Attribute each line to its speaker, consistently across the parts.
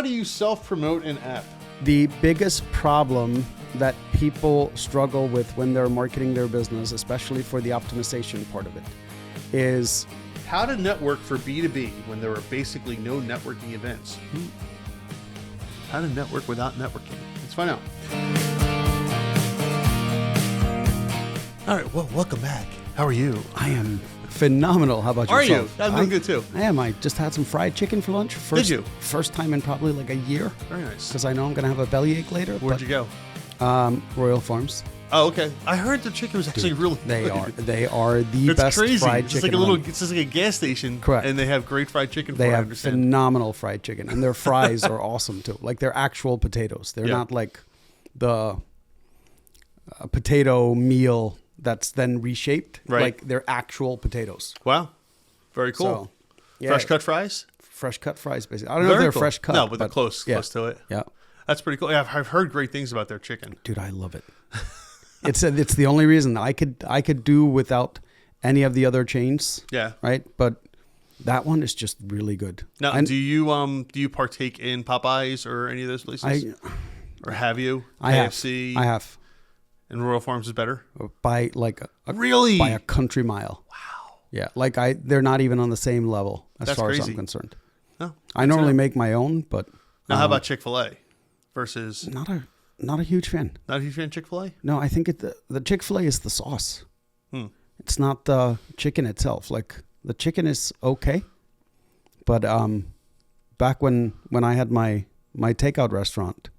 Speaker 1: do you self-promote an app?
Speaker 2: The biggest problem that people struggle with when they're marketing their business, especially for the optimization part of it, is
Speaker 1: how to network for B2B when there are basically no networking events. How to network without networking. Let's find out. All right, well, welcome back. How are you?
Speaker 2: I am phenomenal. How about yourself?
Speaker 1: Are you? I'm doing good too.
Speaker 2: I am. I just had some fried chicken for lunch.
Speaker 1: Did you?
Speaker 2: First time in probably like a year.
Speaker 1: Very nice.
Speaker 2: Because I know I'm going to have a bellyache later.
Speaker 1: Where'd you go?
Speaker 2: Royal Farms.
Speaker 1: Oh, okay. I heard the chicken was actually really good.
Speaker 2: They are the best
Speaker 1: crazy.
Speaker 2: fried chicken.
Speaker 1: It's just like a gas station.
Speaker 2: Correct.
Speaker 1: And they have great fried chicken.
Speaker 2: They have phenomenal fried chicken, and their fries are awesome too. Like they're actual potatoes. They're not like the potato meal that's then reshaped.
Speaker 1: Right.
Speaker 2: Like they're actual potatoes.
Speaker 1: Wow. Very cool.
Speaker 2: So, yeah.
Speaker 1: Fresh cut fries?
Speaker 2: Fresh cut fries, basically. I don't know if they're
Speaker 1: cool.
Speaker 2: fresh cut.
Speaker 1: No, but they're close to it.
Speaker 2: Yeah.
Speaker 1: That's pretty cool. Yeah, I've heard great things about their chicken.
Speaker 2: Dude, I love it. It's the only reason I could do without any of the other chains.
Speaker 1: Yeah.
Speaker 2: Right? But that one is just really good.
Speaker 1: Now, do you partake in Popeyes or any of those places? Or have you? KFC?
Speaker 2: I have.
Speaker 1: And Royal Farms is better?
Speaker 2: By like
Speaker 1: really?
Speaker 2: By a country mile.
Speaker 1: Wow.
Speaker 2: Yeah. Like they're not even on the same level as
Speaker 1: That's
Speaker 2: far
Speaker 1: crazy.
Speaker 2: as I'm concerned.
Speaker 1: No.
Speaker 2: I normally make my own, but
Speaker 1: now how about Chick-fil-A versus
Speaker 2: not a huge fan.
Speaker 1: Not a huge fan of Chick-fil-A?
Speaker 2: No, I think the Chick-fil-A is the sauce. It's not the chicken itself. Like the chicken is okay, but back when I had my takeout restaurant,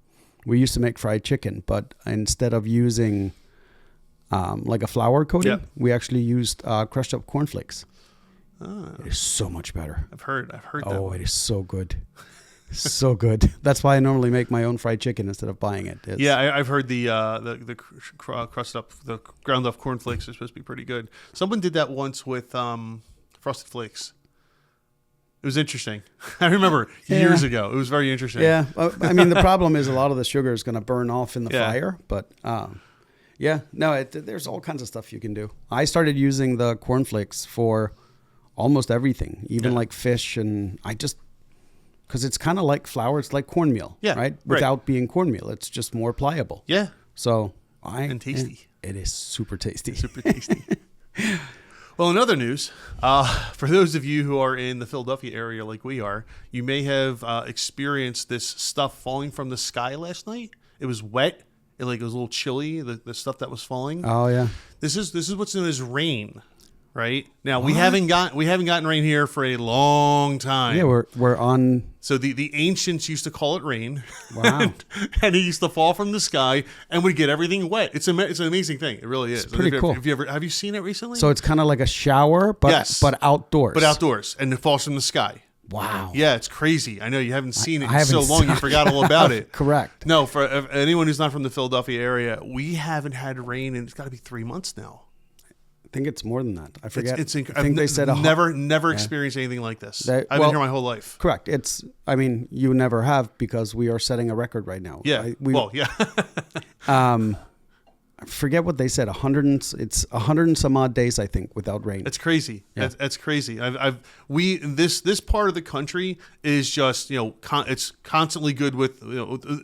Speaker 2: we used to make fried chicken, but instead of using like a flour coating, we actually used crushed up cornflakes. It is so much better.
Speaker 1: I've heard that.
Speaker 2: Oh, it is so good. So good. That's why I normally make my own fried chicken instead of buying it.
Speaker 1: I've heard the crusted up, the ground up cornflakes are supposed to be pretty good. Someone did that once with Frosted Flakes. It was interesting. I remember years ago. It was very interesting.
Speaker 2: Yeah. I mean, the problem is a lot of the sugar is going to burn off in the fire. But there's all kinds of stuff you can do. I started using the cornflakes for almost everything, even like fish. And because it's kind of like flour. It's like cornmeal, right? Without being cornmeal. It's just more pliable.
Speaker 1: Yeah.
Speaker 2: So
Speaker 1: and tasty.
Speaker 2: It is super tasty.
Speaker 1: Super tasty. Well, in other news, for those of you who are in the Philadelphia area like we are, you may have experienced this stuff falling from the sky last night. It was wet. It was a little chilly, the stuff that was falling.
Speaker 2: Oh, yeah.
Speaker 1: This is what's known as rain, right? Now, we haven't gotten rain here for a long time.
Speaker 2: Yeah, we're on.
Speaker 1: So the ancients used to call it rain.
Speaker 2: Wow.
Speaker 1: And it used to fall from the sky and would get everything wet. It's an amazing thing. It really is.
Speaker 2: It's pretty cool.
Speaker 1: Have you seen it recently?
Speaker 2: So it's kind of like a shower, but outdoors.
Speaker 1: But outdoors, and it falls from the sky.
Speaker 2: Wow.
Speaker 1: Yeah, it's crazy. I know you haven't seen it in so long you forgot all about it.
Speaker 2: Correct.
Speaker 1: No, for anyone who's not from the Philadelphia area, we haven't had rain in, it's got to be 3 months now.
Speaker 2: I think it's more than that. I forget.
Speaker 1: I think they said never experienced anything like this. I've been here my whole life.
Speaker 2: Correct. You never have, because we are setting a record right now.
Speaker 1: Yeah.
Speaker 2: I forget what they said. 100 and some odd days, I think, without rain.
Speaker 1: It's crazy. Yeah. That's crazy. This part of the country is just, it's constantly good with,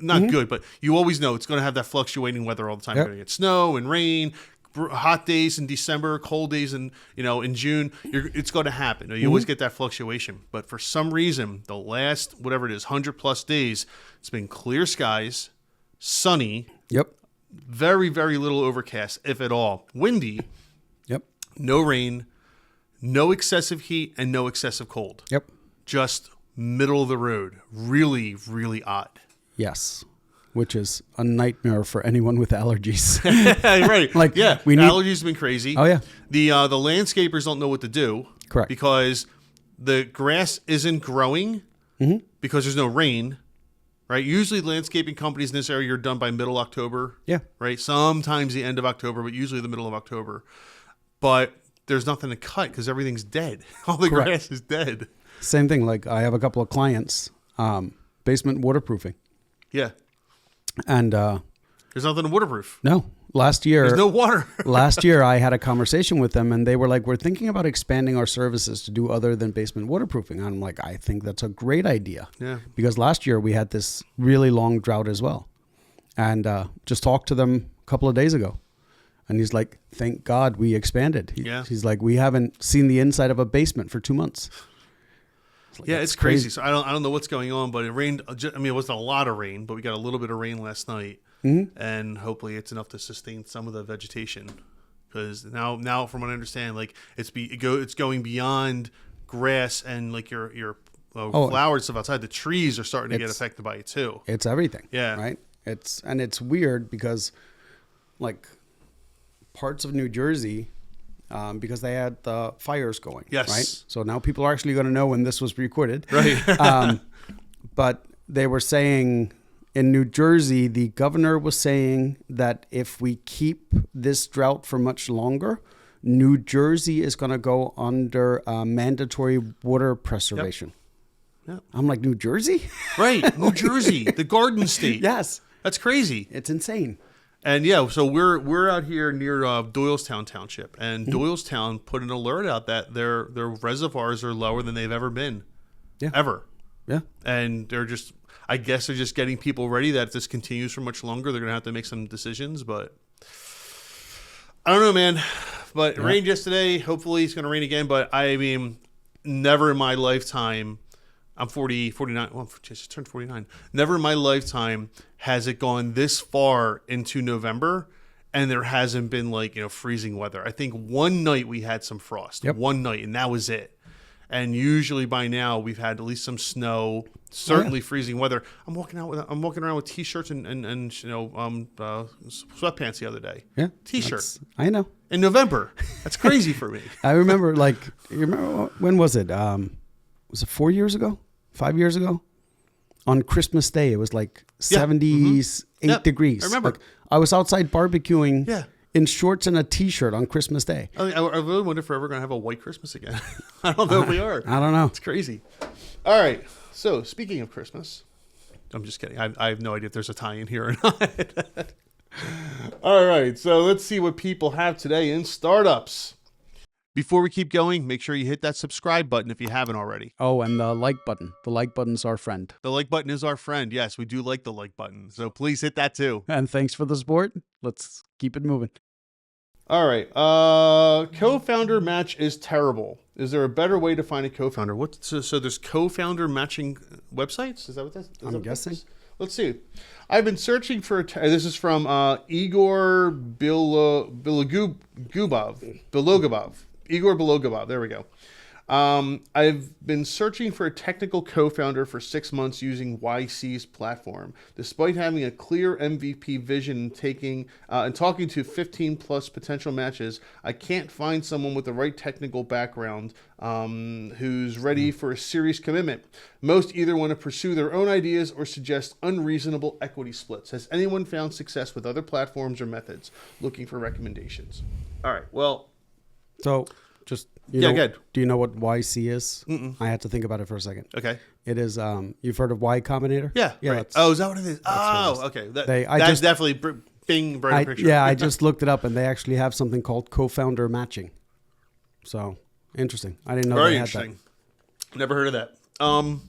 Speaker 1: not good, but you always know it's going to have that fluctuating weather all the time. You're going to get snow and rain, hot days in December, cold days in June. It's going to happen. You always get that fluctuation. But for some reason, the last, whatever it is, 100+ days, it's been clear skies, sunny.
Speaker 2: Yep.
Speaker 1: Very, very little overcast, if at all. Windy.
Speaker 2: Yep.
Speaker 1: No rain, no excessive heat, and no excessive cold.
Speaker 2: Yep.
Speaker 1: Just middle of the road. Really, really odd.
Speaker 2: Yes. Which is a nightmare for anyone with allergies.
Speaker 1: Right. Allergies have been crazy.
Speaker 2: Oh, yeah.
Speaker 1: The landscapers don't know what to do.
Speaker 2: Correct.
Speaker 1: Because the grass isn't growing because there's no rain. Right. Usually landscaping companies in this area are done by middle October.
Speaker 2: Yeah.
Speaker 1: Right. Sometimes the end of October, but usually the middle of October. But there's nothing to cut because everything's dead. All the grass is dead.
Speaker 2: Same thing. Like I have a couple of clients, basement waterproofing.
Speaker 1: Yeah.
Speaker 2: And
Speaker 1: There's nothing waterproof.
Speaker 2: No. Last year,
Speaker 1: There's no water.
Speaker 2: last year, I had a conversation with them, and they were like, "We're thinking about expanding our services to do other than basement waterproofing." I'm like, "I think that's a great idea."
Speaker 1: Yeah.
Speaker 2: Because last year we had this really long drought as well, and just talked to them a couple of days ago, and he's like, "Thank God we expanded."
Speaker 1: Yeah.
Speaker 2: He's like, "We haven't seen the inside of a basement for 2 months." Like,
Speaker 1: Yeah,
Speaker 2: that's
Speaker 1: it's crazy. So I don't know what's going on, but it rained. I mean, it wasn't a lot of rain, but we got a little bit of rain last night, and hopefully it's enough to sustain some of the vegetation. Because now, from what I understand, like it's going beyond grass and like your flowers stuff outside. The trees are starting to get affected by it too.
Speaker 2: It's everything.
Speaker 1: Yeah.
Speaker 2: Right. It's weird because, like, parts of New Jersey. Because they had the fires going.
Speaker 1: Yes.
Speaker 2: Right. So now people are actually going to know when this was recorded.
Speaker 1: Right.
Speaker 2: But they were saying in New Jersey, the governor was saying that if we keep this drought for much longer, New Jersey is going to go under mandatory water preservation.
Speaker 1: Yep.
Speaker 2: I'm like, New Jersey?
Speaker 1: Right. New Jersey, the Garden State.
Speaker 2: Yes.
Speaker 1: That's crazy.
Speaker 2: It's insane.
Speaker 1: And yeah, so we're out here near Doylestown Township, and Doylestown put an alert out that their reservoirs are lower than they've ever been, ever.
Speaker 2: Yeah.
Speaker 1: And I guess they're just getting people ready that if this continues for much longer, they're gonna have to make some decisions. But I don't know, man. But it rained yesterday. Hopefully, it's gonna rain again. But I mean, never in my lifetime. I'm 49. Well, I just turned 49. Never in my lifetime has it gone this far into November, and there hasn't been freezing weather. I think one night we had some frost.
Speaker 2: Yep.
Speaker 1: One night, and that was it. And usually by now we've had at least some snow. Certainly freezing weather. I'm walking around with t-shirts and sweatpants the other day.
Speaker 2: Yeah.
Speaker 1: T-shirt.
Speaker 2: I know.
Speaker 1: In November. That's crazy for me.
Speaker 2: I remember, when was it? Was it 4 years ago? 5 years ago? On Christmas Day, it was like 78 degrees.
Speaker 1: I remember.
Speaker 2: Like, I was outside barbecuing
Speaker 1: Yeah.
Speaker 2: in shorts and a t-shirt on Christmas Day.
Speaker 1: I really wonder if we're ever going to have a white Christmas again. I don't know if we are.
Speaker 2: I don't know.
Speaker 1: It's crazy. All right. So speaking of Christmas, I'm just kidding. I have no idea if there's a tie-in here or not. All right. So let's see what people have today in startups. Before we keep going, make sure you hit that subscribe button if you haven't already.
Speaker 2: Oh, and the like button. The like button's our friend.
Speaker 1: The like button is our friend. Yes, we do like the like button. So please hit that too.
Speaker 2: And thanks for the support. Let's keep it moving.
Speaker 1: All right. Co-founder match is terrible. Is there a better way to find a co-founder? So there's co-founder matching websites? Is that what that is?
Speaker 2: I'm guessing.
Speaker 1: Let's see. I've been searching for this is from Igor Bilogubov. Igor Bilogubov. There we go. I've been searching for a technical co-founder for 6 months using YC's platform. Despite having a clear MVP vision and talking to 15 plus potential matches, I can't find someone with the right technical background who's ready for a serious commitment. Most either want to pursue their own ideas or suggest unreasonable equity splits. Has anyone found success with other platforms or methods? Looking for recommendations. All right. Well,
Speaker 2: so just
Speaker 1: good.
Speaker 2: Do you know what YC is? I had to think about it for a second.
Speaker 1: Okay.
Speaker 2: It is. You've heard of Y Combinator?
Speaker 1: Yeah. Right. Is that what it is? Oh, okay. That's definitely Bing brighter picture.
Speaker 2: Yeah, I just looked it up, and they actually have something called co-founder matching. So interesting. I didn't know
Speaker 1: Very
Speaker 2: they had
Speaker 1: interesting. Never heard of that. All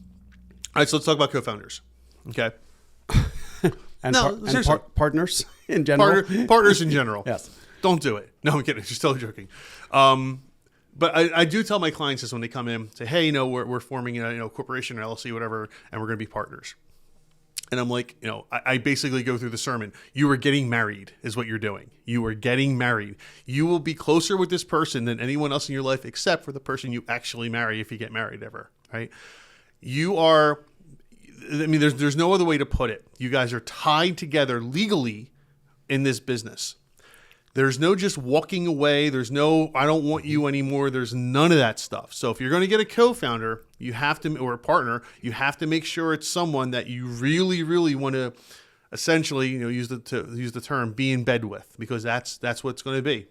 Speaker 1: right, so let's talk about co-founders. Okay.
Speaker 2: And,
Speaker 1: seriously.
Speaker 2: Partners in general.
Speaker 1: Partners in general.
Speaker 2: Yes.
Speaker 1: Don't do it. No, I'm kidding. Just totally joking. But I do tell my clients this when they come in, say, hey, we're forming a corporation or LLC, whatever, and we're going to be partners. And I'm like, I basically go through the sermon. You are getting married is what you're doing. You are getting married. You will be closer with this person than anyone else in your life, except for the person you actually marry if you get married ever, right? You are, there's no other way to put it. You guys are tied together legally in this business. There's no just walking away. There's no, I don't want you anymore. There's none of that stuff. So if you're going to get a co-founder, you have to, or a partner, you have to make sure it's someone that you really, really want to essentially, use the term, be in bed with, because that's what it's going to be.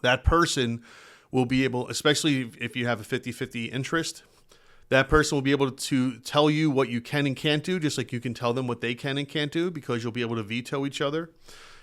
Speaker 1: That person will be able, especially if you have a 50-50 interest, That person will be able to tell you what you can and can't do, just like you can tell them what they can and can't do, because you'll be able to veto each other.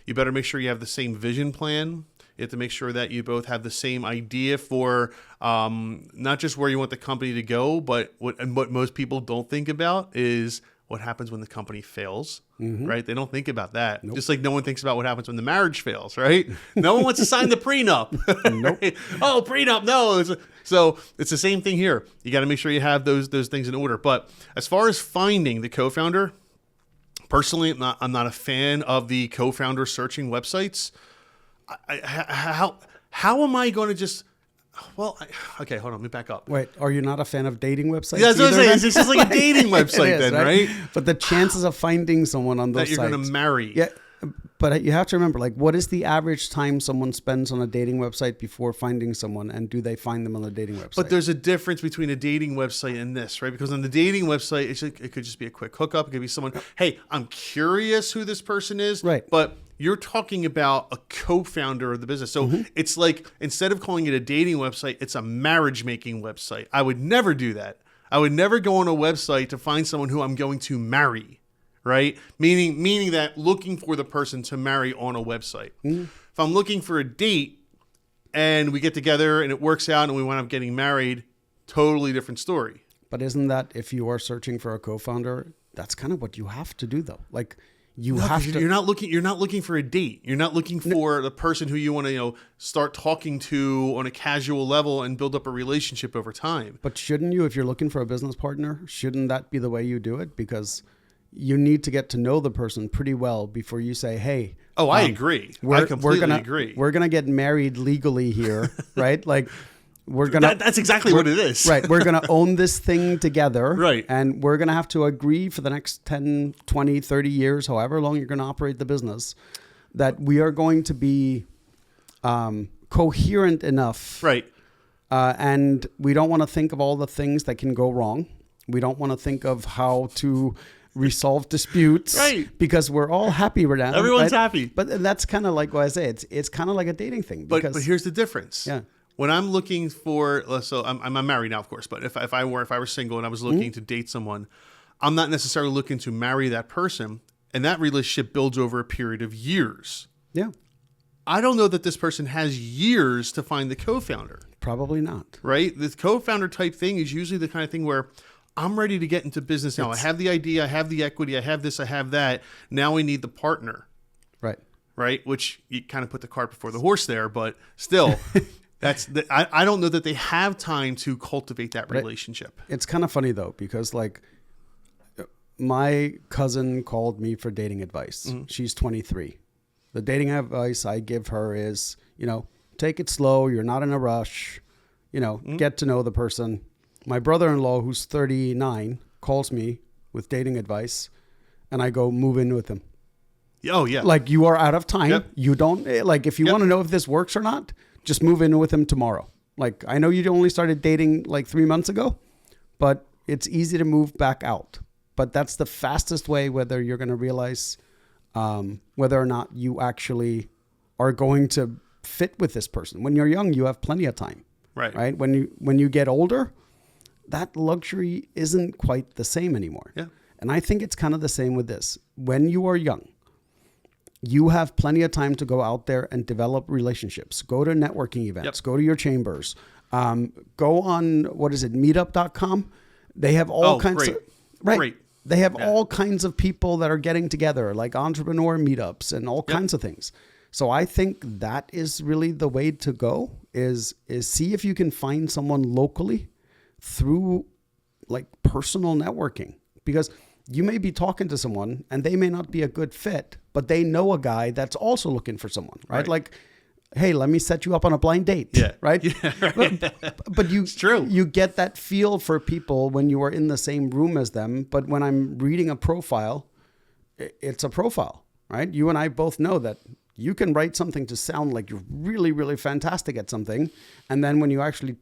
Speaker 1: You better make sure you have the same vision plan. You have to make sure that you both have the same idea for not just where you want the company to go, but what most people don't think about is what happens when the company fails, right? They don't think about that. Nope. Just like no one thinks about what happens when the marriage fails, right? No one wants to sign the prenup. Nope. Oh, prenup, no. So it's the same thing here. You got to make sure you have those things in order. But as far as finding the co-founder, personally, I'm not a fan of the co-founder searching websites. How am I going to just... Well, okay, hold on. Let me back up.
Speaker 2: Wait, are you not a fan of dating websites?
Speaker 1: Yeah, that's what I'm saying. It's just like a dating website then, right?
Speaker 2: But the chances of finding someone on those
Speaker 1: that you're
Speaker 2: sites...
Speaker 1: going to marry.
Speaker 2: Yeah, but you have to remember, like, what is the average time someone spends on a dating website before finding someone, and do they find them on a dating website?
Speaker 1: But there's a difference between a dating website and this, right? Because on the dating website, it could just be a quick hookup. It could be someone, hey, I'm curious who this person is.
Speaker 2: Right.
Speaker 1: But you're talking about a co-founder of the business. So it's like, instead of calling it a dating website, it's a marriage making website. I would never do that. I would never go on a website to find someone who I'm going to marry, right? Meaning that looking for the person to marry on a website. If I'm looking for a date and we get together and it works out and we wind up getting married, totally different story.
Speaker 2: But isn't that, if you are searching for a co-founder, that's kind of what you have to do though. Like, you're not looking for a date. You're not looking for the person who you want to, start talking to on a casual level and build up a relationship over time. But shouldn't you, if you're looking for a business partner, shouldn't that be the way you do it? Because you need to get to know the person pretty well before you say, hey.
Speaker 1: Oh, I agree. I completely agree.
Speaker 2: We're going to get married legally here, right? Like, we're gonna.
Speaker 1: That's exactly what it is.
Speaker 2: Right. We're going to own this thing together.
Speaker 1: Right.
Speaker 2: And we're going to have to agree for the next 10, 20, 30 years, however long you're going to operate the business, that we are going to be coherent enough.
Speaker 1: Right.
Speaker 2: And we don't want to think of all the things that can go wrong. We don't want to think of how to resolve disputes.
Speaker 1: Right.
Speaker 2: Because we're all happy right now.
Speaker 1: Everyone's happy.
Speaker 2: But that's kind of like what I say. It's kind of like a dating thing.
Speaker 1: But here's the difference.
Speaker 2: Yeah.
Speaker 1: When I'm looking for, so I'm married now, of course, but if I were single and I was looking to date someone, I'm not necessarily looking to marry that person, and that relationship builds over a period of years.
Speaker 2: Yeah.
Speaker 1: I don't know that this person has years to find the co-founder.
Speaker 2: Probably not.
Speaker 1: Right? The co-founder type thing is usually the kind of thing where I'm ready to get into business now. I have the idea, I have the equity, I have this, I have that. Now we need the partner.
Speaker 2: Right.
Speaker 1: Right? Which you kind of put the cart before the horse there, but still... I don't know that they have time to cultivate that relationship.
Speaker 2: It's kind of funny though, because like my cousin called me for dating advice. Mm-hmm. She's 23. The dating advice I give her is, take it slow. You're not in a rush, get to know the person. My brother-in-law, who's 39, calls me with dating advice, and I go, move in with him.
Speaker 1: Oh yeah.
Speaker 2: Like, you are out of time.
Speaker 1: Yep.
Speaker 2: You don't like, if you want to know if this works or not, just move in with him tomorrow. Like, I know you only started dating like 3 months ago, but it's easy to move back out. But that's the fastest way, whether you're going to realize whether or not you actually are going to fit with this person. When you're young, you have plenty of time.
Speaker 1: Right.
Speaker 2: Right. When you get older, that luxury isn't quite the same anymore.
Speaker 1: Yeah.
Speaker 2: And I think it's kind of the same with this. When you are young, you have plenty of time to go out there and develop relationships. Go to networking events. Go to your chambers. Go on, meetup.com. They have all kinds of... Right. Great. They have all kinds of people that are getting together, like entrepreneur meetups and all kinds of things. So I think that is really the way to go, is see if you can find someone locally through like personal networking. Because you may be talking to someone and they may not be a good fit, but they know a guy that's also looking for someone, right? Like, hey, let me set you up on a blind date, right? Yeah, right. But it's true. You get that feel for people when you are in the same room as them. But when I'm reading a profile, it's a profile, right? You and I both know that you can write something to sound like you're really, really fantastic at something. And then when you actually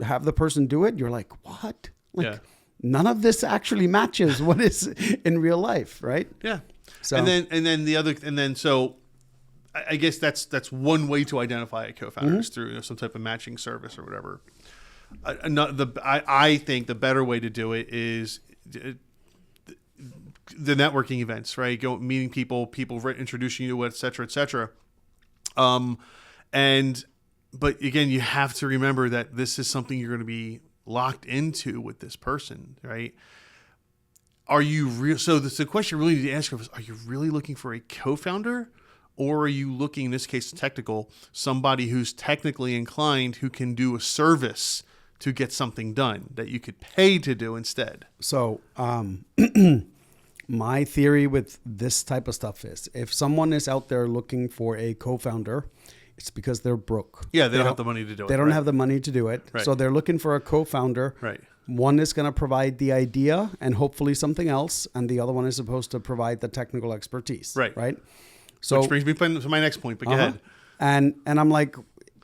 Speaker 2: have the person do it, you're like, what? Like, none of this actually matches what is in real life, right?
Speaker 1: Yeah. So so I guess that's one way to identify a co-founder is through some type of matching service or whatever. I think the better way to do it is the networking events, right? Go meeting people introducing you to it, et cetera, et cetera. But again, you have to remember that this is something you're going to be locked into with this person, right? Are you real? So the question you really need to ask yourself is: are you really looking for a co-founder, or are you looking, in this case, technical, somebody who's technically inclined who can do a service to get something done that you could pay to do instead?
Speaker 2: So, my theory with this type of stuff is if someone is out there looking for a co-founder, it's because they're broke.
Speaker 1: Yeah, they don't have the money to do it.
Speaker 2: They don't have the money to do it.
Speaker 1: Right.
Speaker 2: So they're looking for a co-founder.
Speaker 1: Right.
Speaker 2: One is going to provide the idea and hopefully something else, and the other one is supposed to provide the technical expertise.
Speaker 1: Right.
Speaker 2: Right. So,
Speaker 1: which brings me to my next point, but go ahead.
Speaker 2: And I'm like,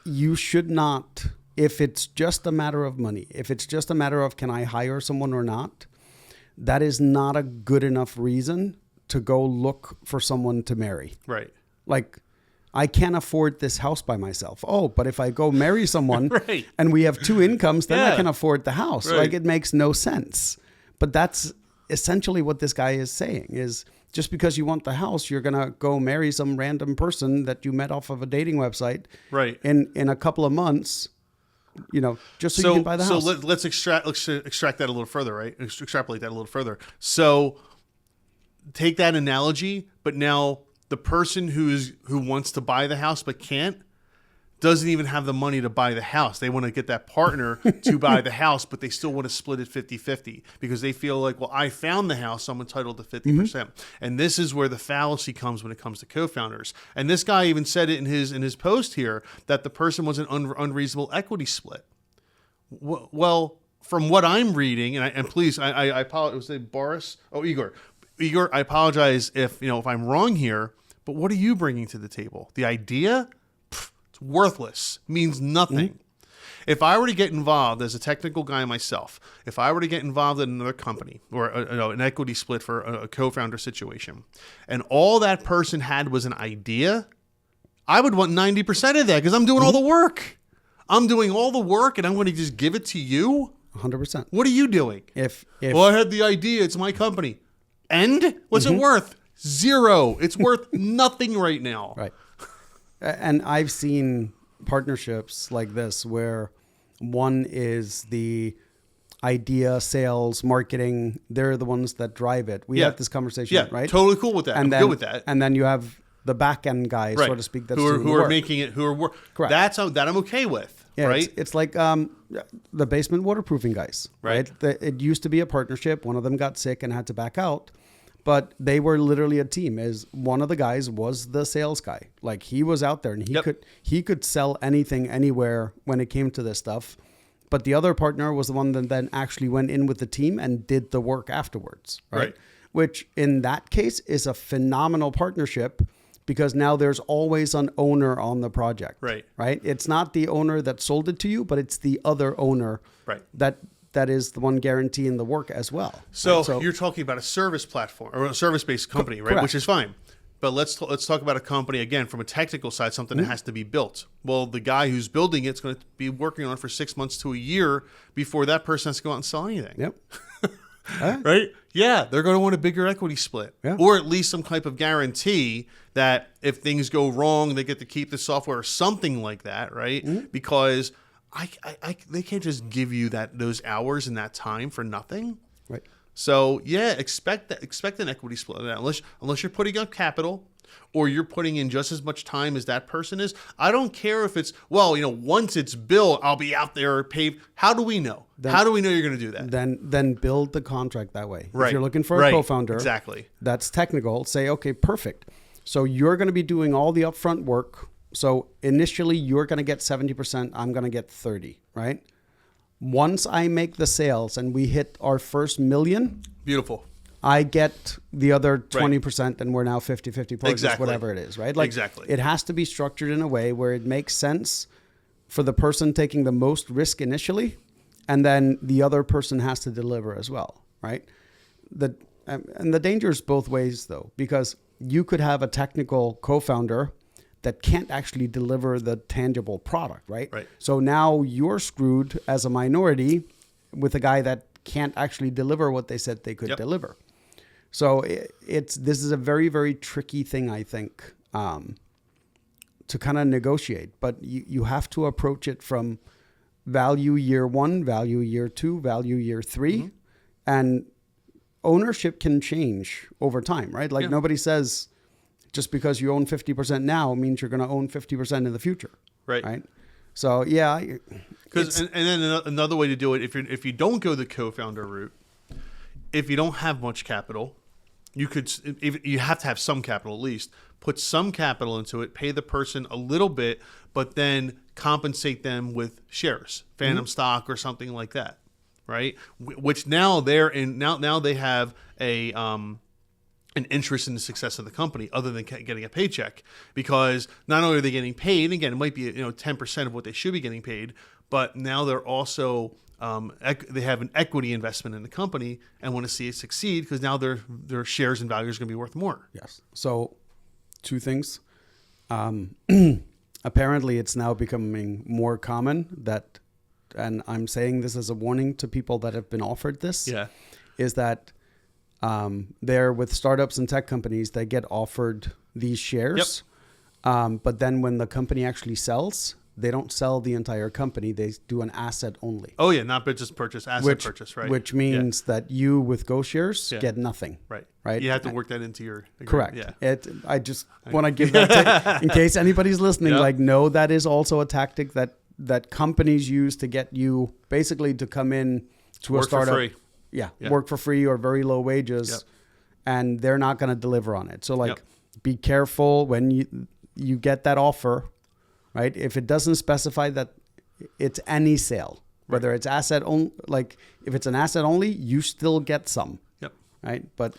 Speaker 2: you should not, if it's just a matter of money, if it's just a matter of can I hire someone or not, that is not a good enough reason to go look for someone to marry.
Speaker 1: Right.
Speaker 2: Like, I can't afford this house by myself. Oh, but if I go marry someone
Speaker 1: Right.
Speaker 2: and we have two incomes, then I
Speaker 1: Yeah.
Speaker 2: can afford the house.
Speaker 1: Right.
Speaker 2: Like, it makes no sense. But that's essentially what this guy is saying is just because you want the house, you're going to go marry some random person that you met off of a dating website
Speaker 1: Right.
Speaker 2: in a couple of months, just so you can buy the house.
Speaker 1: So let's extract that a little further, right? Extrapolate that a little further. So take that analogy, but now the person who wants to buy the house but can't doesn't even have the money to buy the house. They want to get that partner to buy the house, but they still want to split it 50-50 because they feel like, well, I found the house, so I'm entitled to 50%.
Speaker 2: Mm-hmm.
Speaker 1: And this is where the fallacy comes when it comes to co-founders. And this guy even said it in his post here that the person was an unreasonable equity split. Well, from what I'm reading, and please, I apologize. Was it Boris? Oh, Igor. Igor, I apologize if I'm wrong here. But what are you bringing to the table? The idea? It's worthless. Means nothing. Mm-hmm. If I were to get involved as a technical guy myself, if I were to get involved in another company or an equity split for a co-founder situation, and all that person had was an idea, I would want 90% of that because I'm doing all the work. I'm doing all the work and I'm going to just give it to you?
Speaker 2: 100%.
Speaker 1: What are you doing?
Speaker 2: If
Speaker 1: well, I had the idea. It's my company. And what's it worth? Zero. It's worth nothing right now.
Speaker 2: Right. And I've seen partnerships like this where one is the idea, sales, marketing. They're the ones that drive it. We had this conversation, right?
Speaker 1: Totally cool with that. I'm good with that.
Speaker 2: And then you have the back end guys, so to speak, that's
Speaker 1: who are making it,
Speaker 2: Correct.
Speaker 1: That I'm okay with, right?
Speaker 2: It's like the basement waterproofing guys, right? It used to be a partnership. One of them got sick and had to back out. But they were literally a team. As one of the guys was the sales guy. Like he was out there and he could sell anything anywhere when it came to this stuff. But the other partner was the one that then actually went in with the team and did the work afterwards. Right. Which in that case is a phenomenal partnership because now there's always an owner on the project. Right. It's not the owner that sold it to you, but it's the other owner that is the one guaranteeing the work as well.
Speaker 1: So you're talking about a service platform or a service-based company, right?
Speaker 2: Correct.
Speaker 1: Which is fine. But let's talk about a company, again, from a technical side, something that has to be built. Well, the guy who's building it's going to be working on it for 6 months to a year before that person has to go out and sell anything.
Speaker 2: Yep.
Speaker 1: Right? Yeah, they're going to want a bigger equity split.
Speaker 2: Yeah.
Speaker 1: Or at least some type of guarantee that if things go wrong, they get to keep the software or something like that, right? Mm-hmm. Because they can't just give you those hours and that time for nothing.
Speaker 2: Right.
Speaker 1: So yeah, expect an equity split unless you're putting up capital or you're putting in just as much time as that person is. I don't care if it's once it's built, I'll be out there paved. How do we know? How do we know you're going to do that?
Speaker 2: Then build the contract that way.
Speaker 1: Right.
Speaker 2: If you're looking for a co-founder,
Speaker 1: exactly.
Speaker 2: That's technical. Say, okay, perfect. So you're going to be doing all the upfront work. So initially you're going to get 70%. I'm going to get 30, right? Once I make the sales and we hit our first million,
Speaker 1: beautiful.
Speaker 2: I get the other 20% and we're now 50-50 partners, whatever it is, right? Like
Speaker 1: exactly.
Speaker 2: It has to be structured in a way where it makes sense for the person taking the most risk initially, and then the other person has to deliver as well, right? And the danger is both ways though, because you could have a technical co-founder that can't actually deliver the tangible product, right?
Speaker 1: Right.
Speaker 2: So now you're screwed as a minority with a guy that can't actually deliver what they said they could deliver. So this is a very, very tricky thing, I think, to kind of negotiate. But you have to approach it from value year 1, value year 2, value year 3, and ownership can change over time, right? Like nobody says just because you own 50% now means you're going to own 50% in the future, right? So
Speaker 1: because and then another way to do it, if you don't go the co-founder route, if you don't have much capital, you have to have some capital at least. Put some capital into it, pay the person a little bit, but then compensate them with shares, phantom stock or something like that, right? Which now now they have an interest in the success of the company other than getting a paycheck, because not only are they getting paid, and again, it might be 10% of what they should be getting paid, but now they're also they have an equity investment in the company and want to see it succeed, because now their shares and value is going to be worth more.
Speaker 2: Yes. So 2 things. Apparently it's now becoming more common that, and I'm saying this as a warning to people that have been offered this, is that they're with startups and tech companies, they get offered these shares. But then when the company actually sells, they don't sell the entire company. They do an asset only.
Speaker 1: Oh yeah, not just purchase, asset purchase, right?
Speaker 2: Which means that you with Go shares get nothing.
Speaker 1: Right. You have to work that into your agreement.
Speaker 2: Correct.
Speaker 1: Yeah.
Speaker 2: I just want to give that in case anybody's listening. Like, no, that is also a tactic that companies use to get you basically to come in to
Speaker 1: work
Speaker 2: a startup.
Speaker 1: For free.
Speaker 2: Work for free or very low wages, and they're not going to deliver on it. So be careful when you get that offer, right? If it doesn't specify that it's any sale, whether it's asset only, like if it's an asset only, you still get some. Right. But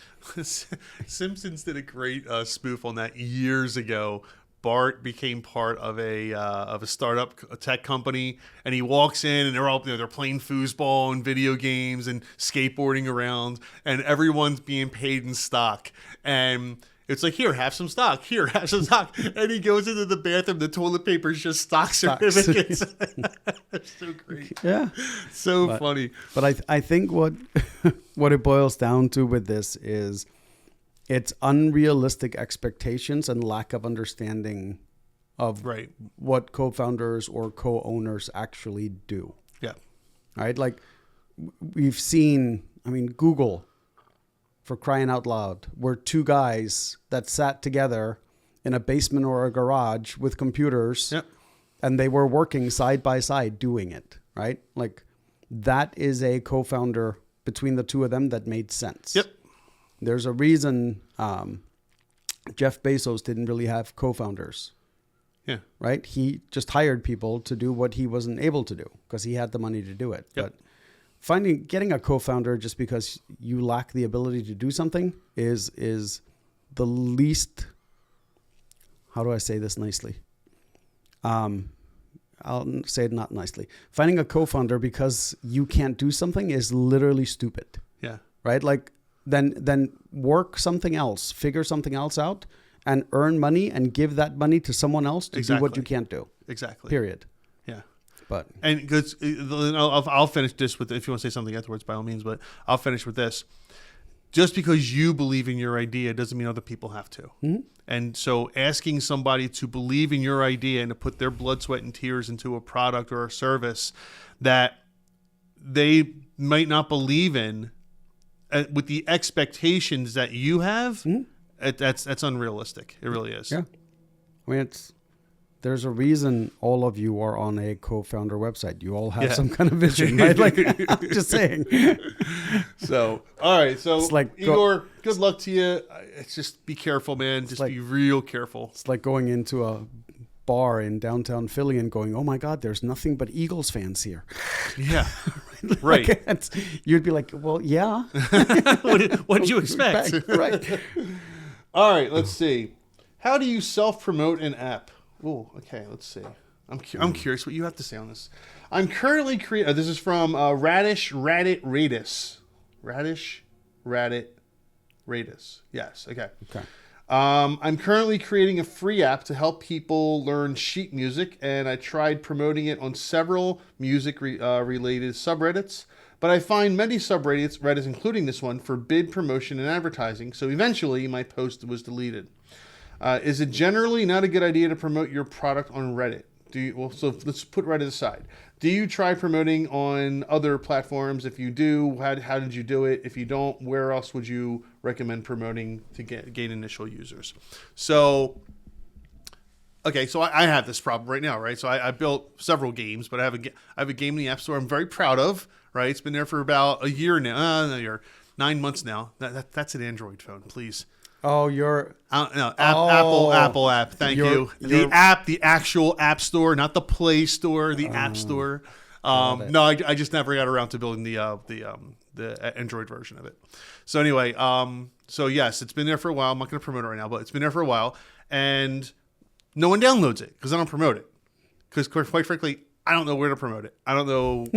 Speaker 1: Simpsons did a great spoof on that years ago. Bart became part of a startup, a tech company, and he walks in and they're all they're playing foosball and video games and skateboarding around, and everyone's being paid in stock. And it's like, here, have some stock. Here, have some stock. And he goes into the bathroom. The toilet paper is just stock certificates. That's so great.
Speaker 2: Yeah.
Speaker 1: So funny.
Speaker 2: But I think what it boils down to with this is it's unrealistic expectations and lack of understanding of what co-founders or co-owners actually do.
Speaker 1: Yeah.
Speaker 2: Right? Like we've seen, Google, for crying out loud, were 2 guys that sat together in a basement or a garage with computers, and they were working side by side doing it, right? Like that is a co-founder between the 2 of them that made sense. There's a reason Jeff Bezos didn't really have co-founders. Right? He just hired people to do what he wasn't able to do because he had the money to do it. But getting a co-founder just because you lack the ability to do something is the least, how do I say this nicely? I'll say it not nicely. Finding a co-founder because you can't do something is literally stupid. Right? Like then work something else, figure something else out, and earn money and give that money to someone else to do what you can't do. Period. But
Speaker 1: and because I'll finish this with, if you want to say something afterwards, by all means, but I'll finish with this. Just because you believe in your idea doesn't mean other people have to. And so asking somebody to believe in your idea and to put their blood, sweat, and tears into a product or a service that they might not believe in with the expectations that you have, that's unrealistic. It really is.
Speaker 2: There's a reason all of you are on a co-founder website. You all have some kind of vision, right? Like, I'm just saying.
Speaker 1: So, all right. So,
Speaker 2: it's like
Speaker 1: Igor, good luck to you. It's just be careful, man. Just be real careful.
Speaker 2: It's like going into a bar in downtown Philly and going, oh my God, there's nothing but Eagles fans here.
Speaker 1: Right.
Speaker 2: Like, you'd be like, well, yeah.
Speaker 1: What did you expect?
Speaker 2: Right.
Speaker 1: All right. Let's see. How do you self-promote an app? Oh, okay. Let's see. I'm curious what you have to say on this. I'm currently creating. This is from Radish Radit Radis. Yes. Okay. I'm currently creating a free app to help people learn sheet music, and I tried promoting it on several music related subreddits. But I find many subreddits, including this one, forbid promotion and advertising. So eventually, my post was deleted. Is it generally not a good idea to promote your product on Reddit? So let's put Reddit aside. Do you try promoting on other platforms? If you do, how did you do it? If you don't, where else would you recommend promoting to gain initial users? So, okay, so I have this problem right now, right? So I built several games, but I have a game in the App Store I'm very proud of, right? It's been there for about a year now, 9 months now. That's an Android phone, please.
Speaker 2: Oh, you're
Speaker 1: No,
Speaker 2: Oh,
Speaker 1: Apple app. Thank you. The
Speaker 2: you're-
Speaker 1: app, the actual App Store, not the Play Store, the App Store. No, I just never got around to building the Android version of it. So anyway, so yes, it's been there for a while. I'm not going to promote it right now, but it's been there for a while, and no one downloads it because I don't promote it. Because quite frankly, I don't know where to promote it. I don't know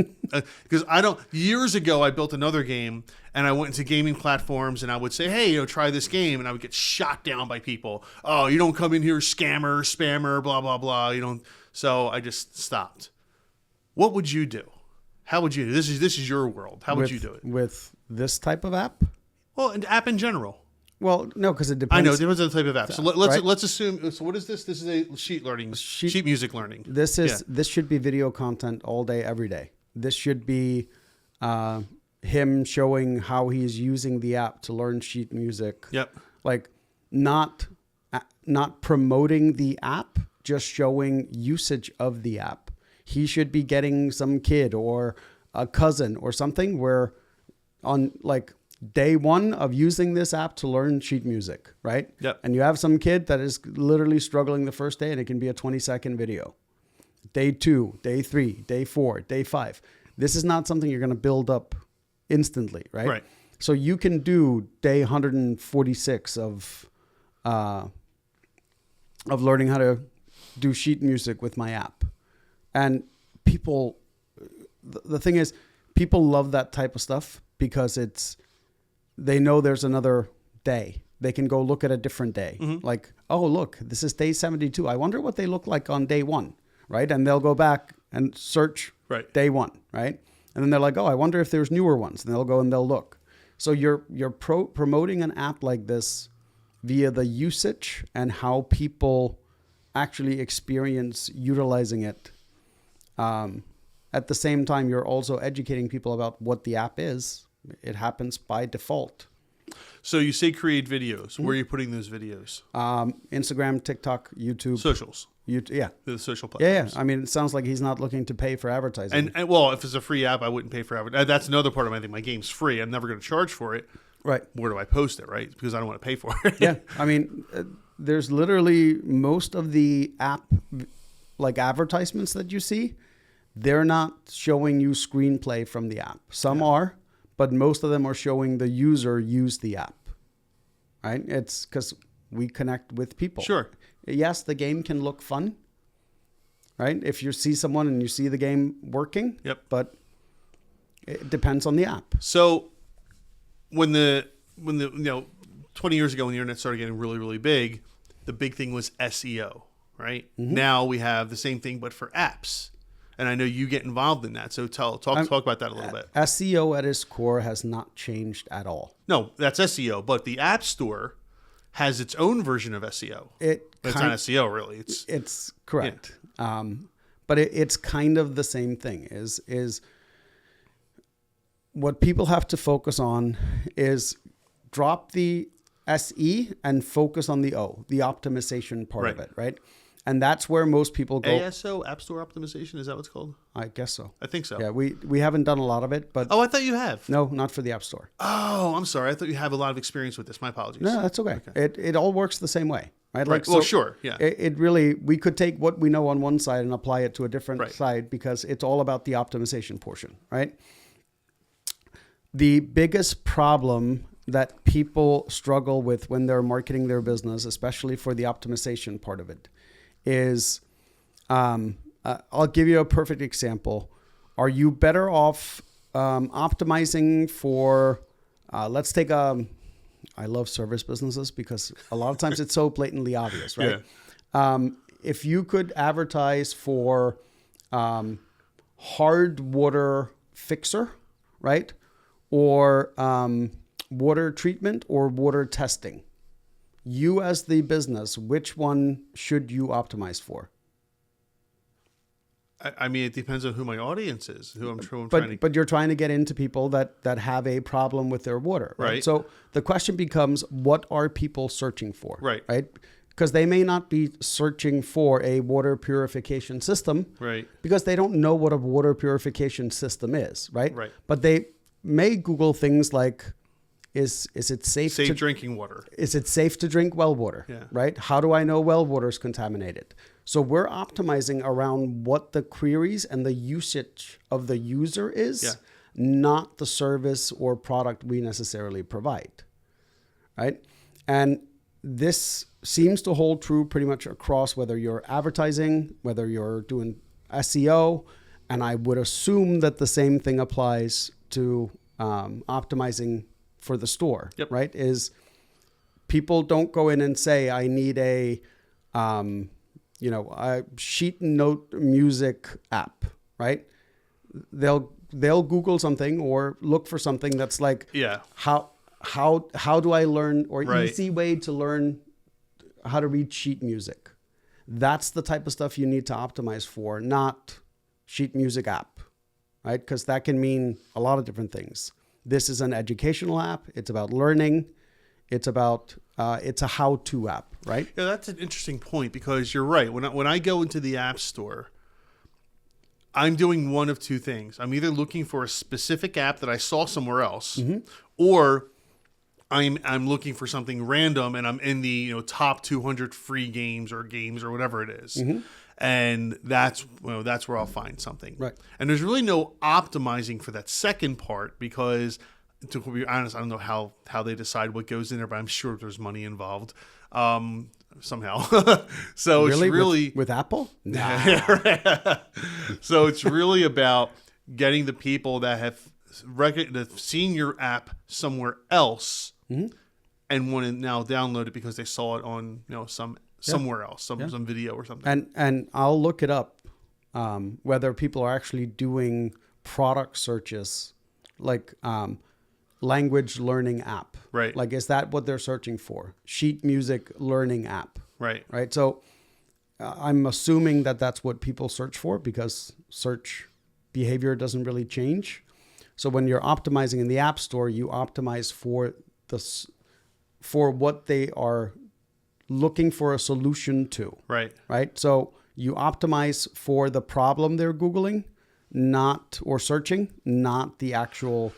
Speaker 1: because I don't. Years ago, I built another game, and I went into gaming platforms, and I would say, "Hey, try this game," and I would get shot down by people. Oh, you don't come in here, scammer, spammer, blah blah blah. You don't. So I just stopped. What would you do? How would you do this? Is your world. How would you do it?
Speaker 2: with this type of app?
Speaker 1: Well, an app in general.
Speaker 2: Well, no, because it depends.
Speaker 1: I know it depends on the type of app. So
Speaker 2: Right.
Speaker 1: let's assume. So what is this? This is a sheet music learning.
Speaker 2: This should be video content all day, every day. This should be him showing how he's using the app to learn sheet music.
Speaker 1: Yep.
Speaker 2: Like not promoting the app, just showing usage of the app. He should be getting some kid or a cousin or something where on like day one of using this app to learn sheet music, right?
Speaker 1: Yep.
Speaker 2: And you have some kid that is literally struggling the first day and it can be a 20-second video. Day 2, day 3, day 4, day 5. This is not something you're going to build up instantly, right?
Speaker 1: Right.
Speaker 2: So you can do day 146 of learning how to do sheet music with my app. And people, the thing is, people love that type of stuff because they know there's another day. They can go look at a different day.
Speaker 1: Mm-hmm.
Speaker 2: Like, oh, look, this is day 72. I wonder what they look like on day 1, right? And they'll go back and search day 1, right? And then they're like, oh, I wonder if there's newer ones. And they'll go and they'll look. So you're promoting an app like this via the usage and how people actually experience utilizing it. At the same time, you're also educating people about what the app is. It happens by default.
Speaker 1: So you say create videos. Where are you putting those videos?
Speaker 2: Instagram, TikTok, YouTube.
Speaker 1: Socials.
Speaker 2: Yeah.
Speaker 1: The social
Speaker 2: Yeah.
Speaker 1: platforms.
Speaker 2: I mean, it sounds like he's not looking to pay for advertising.
Speaker 1: And well, if it's a free app, I wouldn't pay for advertising. That's another part of my thing. My game's free. I'm never going to charge for it.
Speaker 2: Right.
Speaker 1: Where do I post it, right? Because I don't want to pay for it.
Speaker 2: Yeah. I mean, there's literally most of the app, like advertisements that you see, they're not showing you screenplay from the app. Some are, but most of them are showing the user use the app, right? It's because we connect with people.
Speaker 1: Sure.
Speaker 2: Yes, the game can look fun, right? If you see someone and you see the game working.
Speaker 1: Yep.
Speaker 2: But it depends on the app.
Speaker 1: So when the 20 years ago when the internet started getting really, really big, the big thing was SEO, right?
Speaker 2: Mm-hmm.
Speaker 1: Now we have the same thing, but for apps. And I know you get involved in that. So talk about that a little bit.
Speaker 2: SEO at its core has not changed at all.
Speaker 1: No, that's SEO, but the App Store has its own version of SEO. It's not SEO really.
Speaker 2: It's correct. Yeah. But it's kind of the same thing. Is what people have to focus on is drop the SE and focus on the O, the optimization part of it, right? And that's where most people go.
Speaker 1: ASO, App Store Optimization, is that what it's called?
Speaker 2: I guess so.
Speaker 1: I think so.
Speaker 2: Yeah, we haven't done a lot of it, but
Speaker 1: I thought you have.
Speaker 2: No, not for the App Store.
Speaker 1: Oh, I'm sorry. I thought you have a lot of experience with this. My apologies.
Speaker 2: No, that's okay. It all works the same way, right?
Speaker 1: Right. Well, sure. Yeah.
Speaker 2: It really, we could take what we know on one side and apply it to a different side because it's all about the optimization portion, right? The biggest problem that people struggle with when they're marketing their business, especially for the optimization part of it, is I'll give you a perfect example. Are you better off optimizing for, let's take a I love service businesses because a lot of times it's so blatantly obvious, right? If you could advertise for hard water fixer, right? Or water treatment or water testing, you as the business, which one should you optimize for?
Speaker 1: I mean, it depends on who my audience is, who I'm trying to.
Speaker 2: But you're trying to get into people that have a problem with their water, right? So the question becomes, what are people searching for?
Speaker 1: Right.
Speaker 2: Because they may not be searching for a water purification system,
Speaker 1: right?
Speaker 2: Because they don't know what a water purification system is, right?
Speaker 1: Right.
Speaker 2: But they may Google things like, is it safe to
Speaker 1: drinking water?
Speaker 2: Is it safe to drink well water?
Speaker 1: Yeah.
Speaker 2: Right? How do I know well water is contaminated? So we're optimizing around what the queries and the usage of the user is, not the service or product we necessarily provide, right? And this seems to hold true pretty much across whether you're advertising, whether you're doing SEO, and I would assume that the same thing applies to optimizing for the store, right? Is people don't go in and say, I need a sheet note music app, right? They'll Google something or look for something that's like, how do I learn, or easy way to learn how to read sheet music. That's the type of stuff you need to optimize for, not sheet music app, right? Because that can mean a lot of different things. This is an educational app. It's about learning. It's about it's a how-to app, right?
Speaker 1: Yeah, that's an interesting point, because you're right. When I go into the App Store, I'm doing one of two things. I'm either looking for a specific app that I saw somewhere else, or I'm looking for something random, and I'm in the top 200 free games or whatever it is. And that's where I'll find something.
Speaker 2: Right.
Speaker 1: And there's really no optimizing for that second part, because, to be honest, I don't know how they decide what goes in there, but I'm sure there's money involved somehow. So
Speaker 2: really?
Speaker 1: It's really
Speaker 2: with Apple. Nah.
Speaker 1: So it's really about getting the people that have seen your app somewhere else and want to now download it because they saw it on somewhere else, some video or something.
Speaker 2: And I'll look it up, whether people are actually doing product searches, like language learning app.
Speaker 1: Right.
Speaker 2: Like, is that what they're searching for? Sheet music learning app.
Speaker 1: Right.
Speaker 2: Right. So I'm assuming that that's what people search for, because search behavior doesn't really change. So when you're optimizing in the App Store, you optimize for what they are looking for a solution to.
Speaker 1: Right.
Speaker 2: Right. So you optimize for the problem they're Googling, or searching, not the actual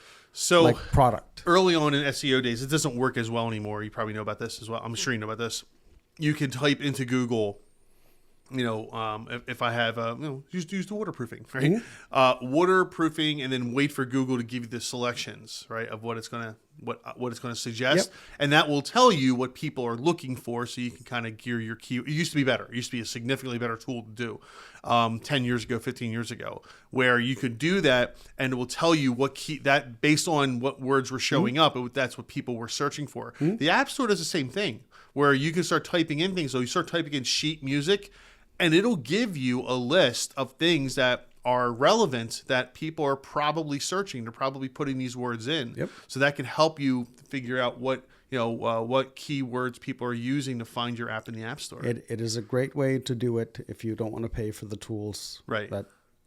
Speaker 2: product.
Speaker 1: Early on in SEO days, it doesn't work as well anymore. You probably know about this as well. I'm sure you know about this. You can type into Google, if I have, use the waterproofing, right? Waterproofing, and then wait for Google to give you the selections, right, of what it's gonna suggest, and that will tell you what people are looking for, so you can kind of gear your key. It used to be better. It used to be a significantly better tool to do 10 years ago, 15 years ago, where you could do that, and it will tell you what key, that based on what words were showing up, that's what people were searching for. The App Store does the same thing, where you can start typing in things. So you start typing in sheet music, and it'll give you a list of things that are relevant that people are probably searching. They're probably putting these words in. So that can help you figure out what keywords people are using to find your app in the App Store.
Speaker 2: It is a great way to do it if you don't want to pay for the tools.
Speaker 1: Right.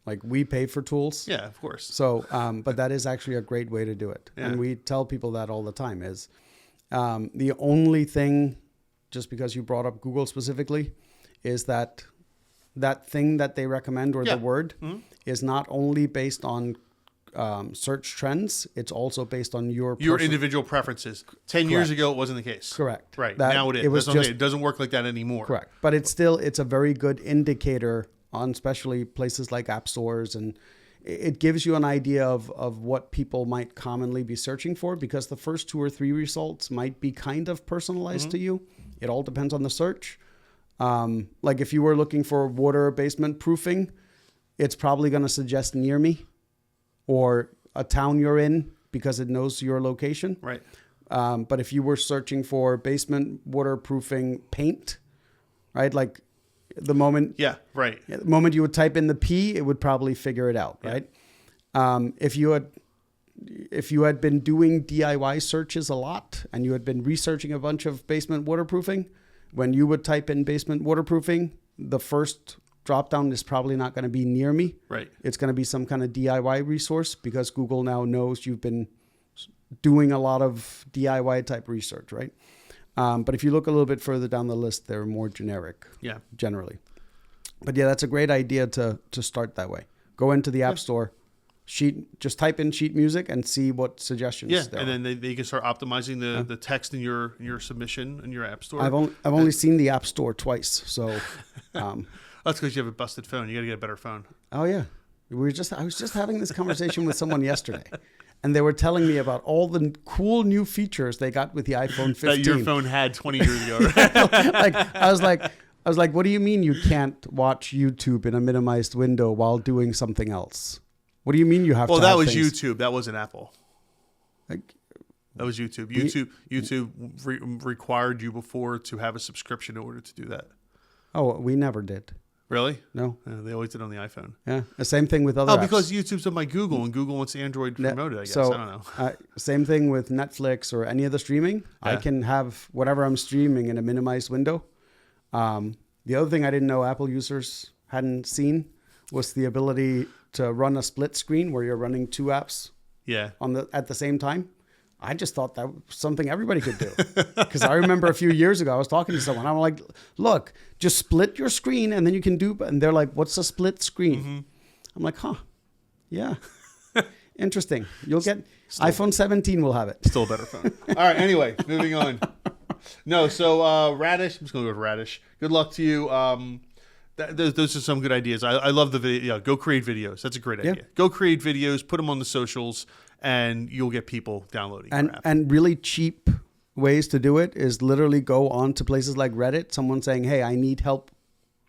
Speaker 2: Like we pay for tools.
Speaker 1: Yeah, of course.
Speaker 2: So, but that is actually a great way to do it.
Speaker 1: Yeah.
Speaker 2: And we tell people that all the time is the only thing, just because you brought up Google specifically, is that thing that they recommend, or the word, is not only based on search trends, it's also based on your
Speaker 1: individual preferences. 10 years ago, it wasn't the case.
Speaker 2: Correct.
Speaker 1: Right. Now it is. It doesn't work like that anymore.
Speaker 2: Correct. But it's a very good indicator on especially places like app stores, and it gives you an idea of what people might commonly be searching for, because the first 2 or 3 results might be kind of personalized to you. It all depends on the search. Like if you were looking for water basement proofing, it's probably going to suggest near me or a town you're in, because it knows your location.
Speaker 1: Right.
Speaker 2: But if you were searching for basement waterproofing paint, right? Like the moment,
Speaker 1: Yeah, right.
Speaker 2: the moment you would type in the P, it would probably figure it out, right? If you had been doing DIY searches a lot and you had been researching a bunch of basement waterproofing, when you would type in basement waterproofing, the first drop down is probably not going to be near me.
Speaker 1: Right.
Speaker 2: It's going to be some kind of DIY resource because Google now knows you've been doing a lot of DIY type research, right? But if you look a little bit further down the list, they're more generic.
Speaker 1: Yeah.
Speaker 2: Generally. But yeah, that's a great idea to start that way. Go into the App Store, just type in sheet music and see what suggestions there
Speaker 1: and
Speaker 2: are.
Speaker 1: then they can start optimizing the text in your submission in your app store.
Speaker 2: I've only seen the App Store twice, so
Speaker 1: That's because you have a busted phone. You got to get a better phone.
Speaker 2: oh yeah. I was just having this conversation with someone yesterday, and they were telling me about all the cool new features they got with the iPhone 15.
Speaker 1: That your phone had 20 years ago.
Speaker 2: I was like, what do you mean you can't watch YouTube in a minimized window while doing something else? What do you mean you have
Speaker 1: Well,
Speaker 2: to
Speaker 1: that
Speaker 2: have
Speaker 1: was
Speaker 2: things?
Speaker 1: YouTube. That wasn't Apple.
Speaker 2: Like,
Speaker 1: That was YouTube. YouTube required you before to have a subscription in order to do that.
Speaker 2: oh, we never did.
Speaker 1: Really?
Speaker 2: No.
Speaker 1: They always did on the iPhone.
Speaker 2: Yeah. The same thing with other
Speaker 1: Oh,
Speaker 2: apps.
Speaker 1: because YouTube's owned by Google, and Google wants Android promoted, I guess.
Speaker 2: So,
Speaker 1: I don't know.
Speaker 2: Same thing with Netflix or any other streaming. I
Speaker 1: Yeah.
Speaker 2: can have whatever I'm streaming in a minimized window. The other thing I didn't know Apple users hadn't seen was the ability to run a split screen where you're running two apps
Speaker 1: Yeah.
Speaker 2: at the same time. I just thought that was something everybody could do. Because I remember a few years ago, I was talking to someone. I'm like, look, just split your screen and then you can do, and they're like, what's a split screen?
Speaker 1: Mm-hmm.
Speaker 2: I'm like, huh, yeah. Interesting. You'll get, iPhone 17 will have it.
Speaker 1: Still a better phone. All right. Anyway, moving on. No, so Radish. I'm just going to go with Radish. Good luck to you. Those are some good ideas. I love the video. Yeah, go create videos. That's a great idea. Go create videos, put them on the socials, and you'll get people downloading your app.
Speaker 2: And really cheap ways to do it is literally go on to places like Reddit. Someone saying, hey, I need help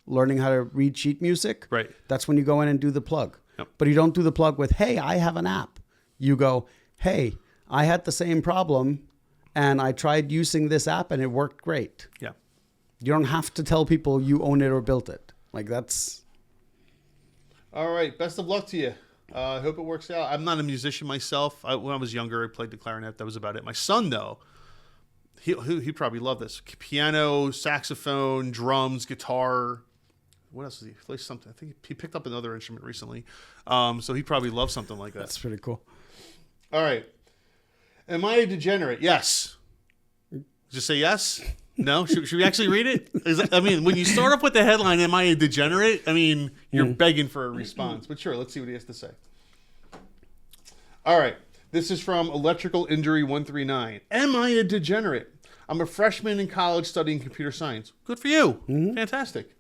Speaker 2: learning how to read sheet music.
Speaker 1: Right.
Speaker 2: That's when you go in and do the plug.
Speaker 1: Yep.
Speaker 2: But you don't do the plug with, hey, I have an app. You go, hey, I had the same problem and I tried using this app and it worked great.
Speaker 1: Yeah.
Speaker 2: You don't have to tell people you own it or built it. Like that's...
Speaker 1: All right. Best of luck to you. I hope it works out. I'm not a musician myself. When I was younger, I played the clarinet. That was about it. My son, though, he'd probably love this. Piano, saxophone, drums, guitar. What else does he play? Something. I think he picked up another instrument recently. So he probably loves something like that.
Speaker 2: That's pretty cool.
Speaker 1: All right. Am I a degenerate? Yes. Just say yes? No? Should we actually read it? I mean, when you start off with the headline, am I a degenerate? I mean, you're begging for a response. But sure, let's see what he has to say. All right. This is from Electrical Injury 139. Am I a degenerate? I'm a freshman in college studying computer science. Good for you. Fantastic.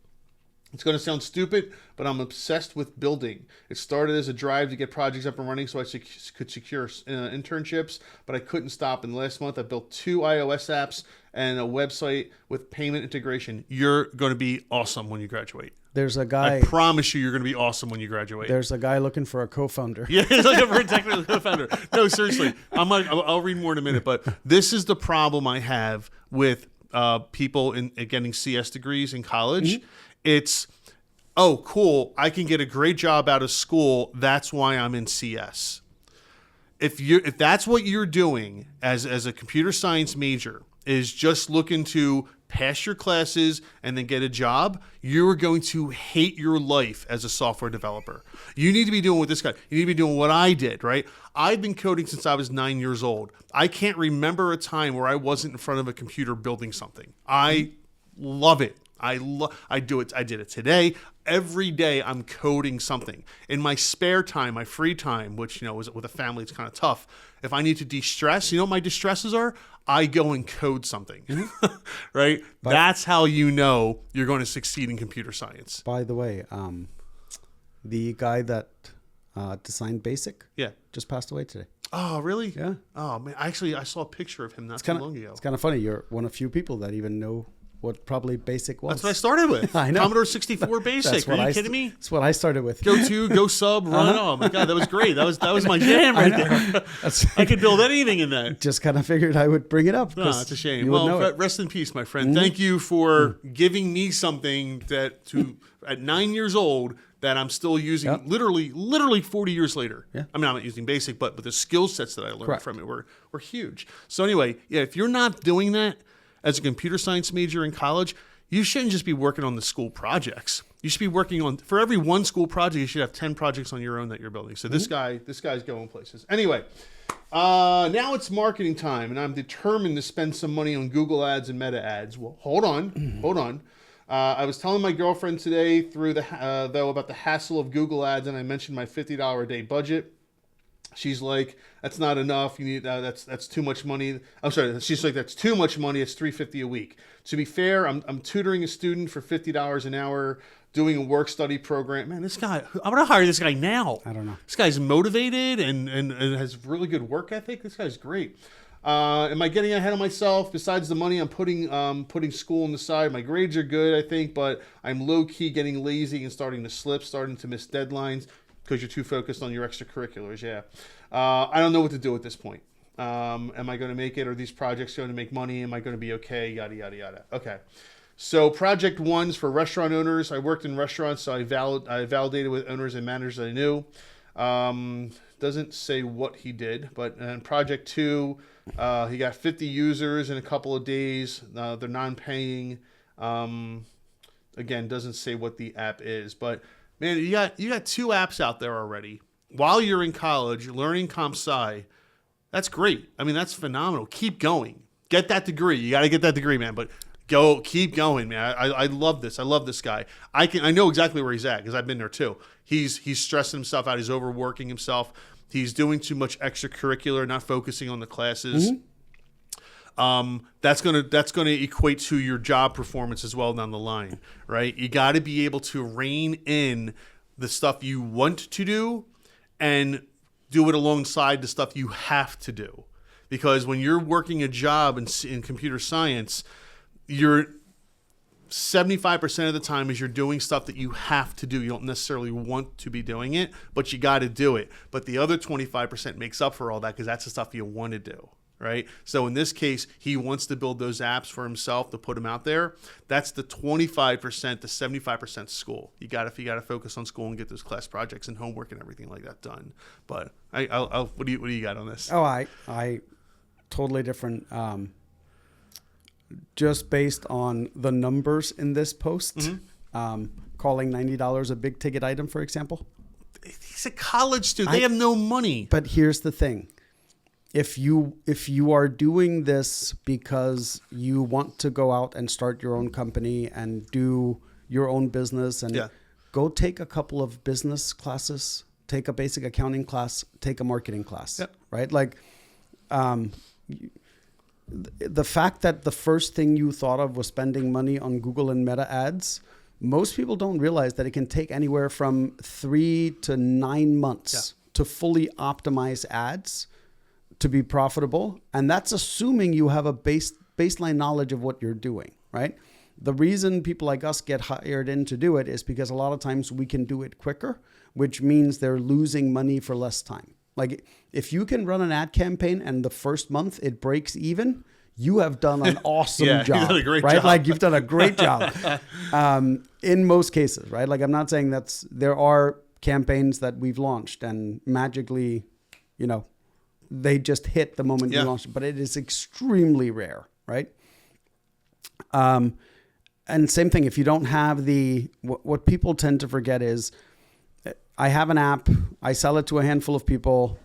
Speaker 1: It's going to sound stupid, but I'm obsessed with building. It started as a drive to get projects up and running so I could secure internships, but I couldn't stop. And last month, I built 2 iOS apps and a website with payment integration. You're going to be awesome when you graduate.
Speaker 2: There's a guy...
Speaker 1: I promise you, you're going to be awesome when you graduate.
Speaker 2: There's a guy looking for a co-founder.
Speaker 1: Yeah, he's like a technical co-founder. No, seriously. I'll read more in a minute, but this is the problem I have with people in getting CS degrees in college. It's, oh, cool, I can get a great job out of school. That's why I'm in CS. If that's what you're doing as a computer science major, is just looking to pass your classes and then get a job, you're going to hate your life as a software developer. You need to be doing what this guy, you need to be doing what I did, right? I've been coding since I was 9 years old. I can't remember a time where I wasn't in front of a computer building something. I love it. I do it. I did it today. Every day I'm coding something. In my spare time, my free time, which, with a family, it's kind of tough. If I need to de-stress, what my distresses are? I go and code something, right? That's how you know you're going to succeed in computer science.
Speaker 2: By the way, the guy that designed BASIC just passed away today.
Speaker 1: Oh, really?
Speaker 2: Yeah.
Speaker 1: Oh, man. Actually, I saw a picture of him not too long ago.
Speaker 2: It's kind of funny. You're one of few people that even know what probably BASIC was.
Speaker 1: That's what I started with.
Speaker 2: I know.
Speaker 1: Commodore 64 BASIC. Are you kidding me?
Speaker 2: That's what I started with.
Speaker 1: Go sub, run. Oh my God, that was great. That was my jam right there. I could build anything in that.
Speaker 2: Just kind of figured I would bring it up.
Speaker 1: No, it's a shame. Well, rest in peace, my friend. Thank you for giving me something that at 9 years old that I'm still using literally 40 years later.
Speaker 2: Yeah.
Speaker 1: I mean, I'm not using BASIC, but the skill sets that I learned from it were huge. So anyway, if you're not doing that as a computer science major in college, you shouldn't just be working on the school projects. You should be working on, for every one school project, you should have 10 projects on your own that you're building. So this guy's going places. Anyway, now it's marketing time, and I'm determined to spend some money on Google ads and meta ads. Well, hold on. I was telling my girlfriend today though about the hassle of Google ads, and I mentioned my $50 a day budget. She's like, that's not enough. You need that's too much money. I'm sorry. She's like, that's too much money. It's $350 a week. To be fair, I'm tutoring a student for $50 an hour, doing a work study program. Man, this guy, I'm gonna hire this guy now.
Speaker 2: I don't know.
Speaker 1: This guy's motivated and has really good work ethic. This guy's great. Am I getting ahead of myself? Besides the money, I'm putting school on the side. My grades are good, I think, but I'm low key getting lazy and starting to miss deadlines. Because you're too focused on your extracurriculars, yeah. I don't know what to do at this point. Am I going to make it? Are these projects going to make money? Am I going to be okay? Yada, yada, yada. Okay. So project one's for restaurant owners. I worked in restaurants, so I validated with owners and managers that I knew. Doesn't say what he did, but in project two, he got 50 users in a couple of days. They're non-paying. Again, doesn't say what the app is, but man, you got 2 apps out there already. While you're in college, learning comp sci, that's great. I mean, that's phenomenal. Keep going. Get that degree. You got to get that degree, man. But keep going, man. I love this. I love this guy. I know exactly where he's at because I've been there too. He's stressing himself out. He's overworking himself. He's doing too much extracurricular, not focusing on the classes. That's gonna equate to your job performance as well down the line, right? You got to be able to rein in the stuff you want to do and do it alongside the stuff you have to do. Because when you're working a job in computer science, you're 75% of the time is you're doing stuff that you have to do. You don't necessarily want to be doing it, but you got to do it. But the other 25% makes up for all that because that's the stuff you want to do. Right. So in this case, he wants to build those apps for himself to put them out there. That's the 25% to 75% school. You got to focus on school and get those class projects and homework and everything like that done. But what do you got on this?
Speaker 2: Oh, I totally different. Just based on the numbers in this post, calling $90 a big ticket item, for example.
Speaker 1: He's a college student. They have no money.
Speaker 2: But here's the thing. If you are doing this because you want to go out and start your own company and do your own business and go take a couple of business classes, take a basic accounting class, take a marketing class, right? Like, the fact that the first thing you thought of was spending money on Google and Meta ads, most people don't realize that it can take anywhere from 3 to 9 months to fully optimize ads to be profitable. And that's assuming you have a baseline knowledge of what you're doing, right? The reason people like us get hired in to do it is because a lot of times we can do it quicker, which means they're losing money for less time. Like if you can run an ad campaign and the first month it breaks even, you have done an awesome job,
Speaker 1: you've done a great
Speaker 2: right?
Speaker 1: job.
Speaker 2: Like you've done a great job in most cases, right? Like I'm not saying there are campaigns that we've launched and magically, they just hit the moment you launch it, but it is extremely rare, right? And same thing, if you don't have what people tend to forget is, I have an app, I sell it to a handful of people,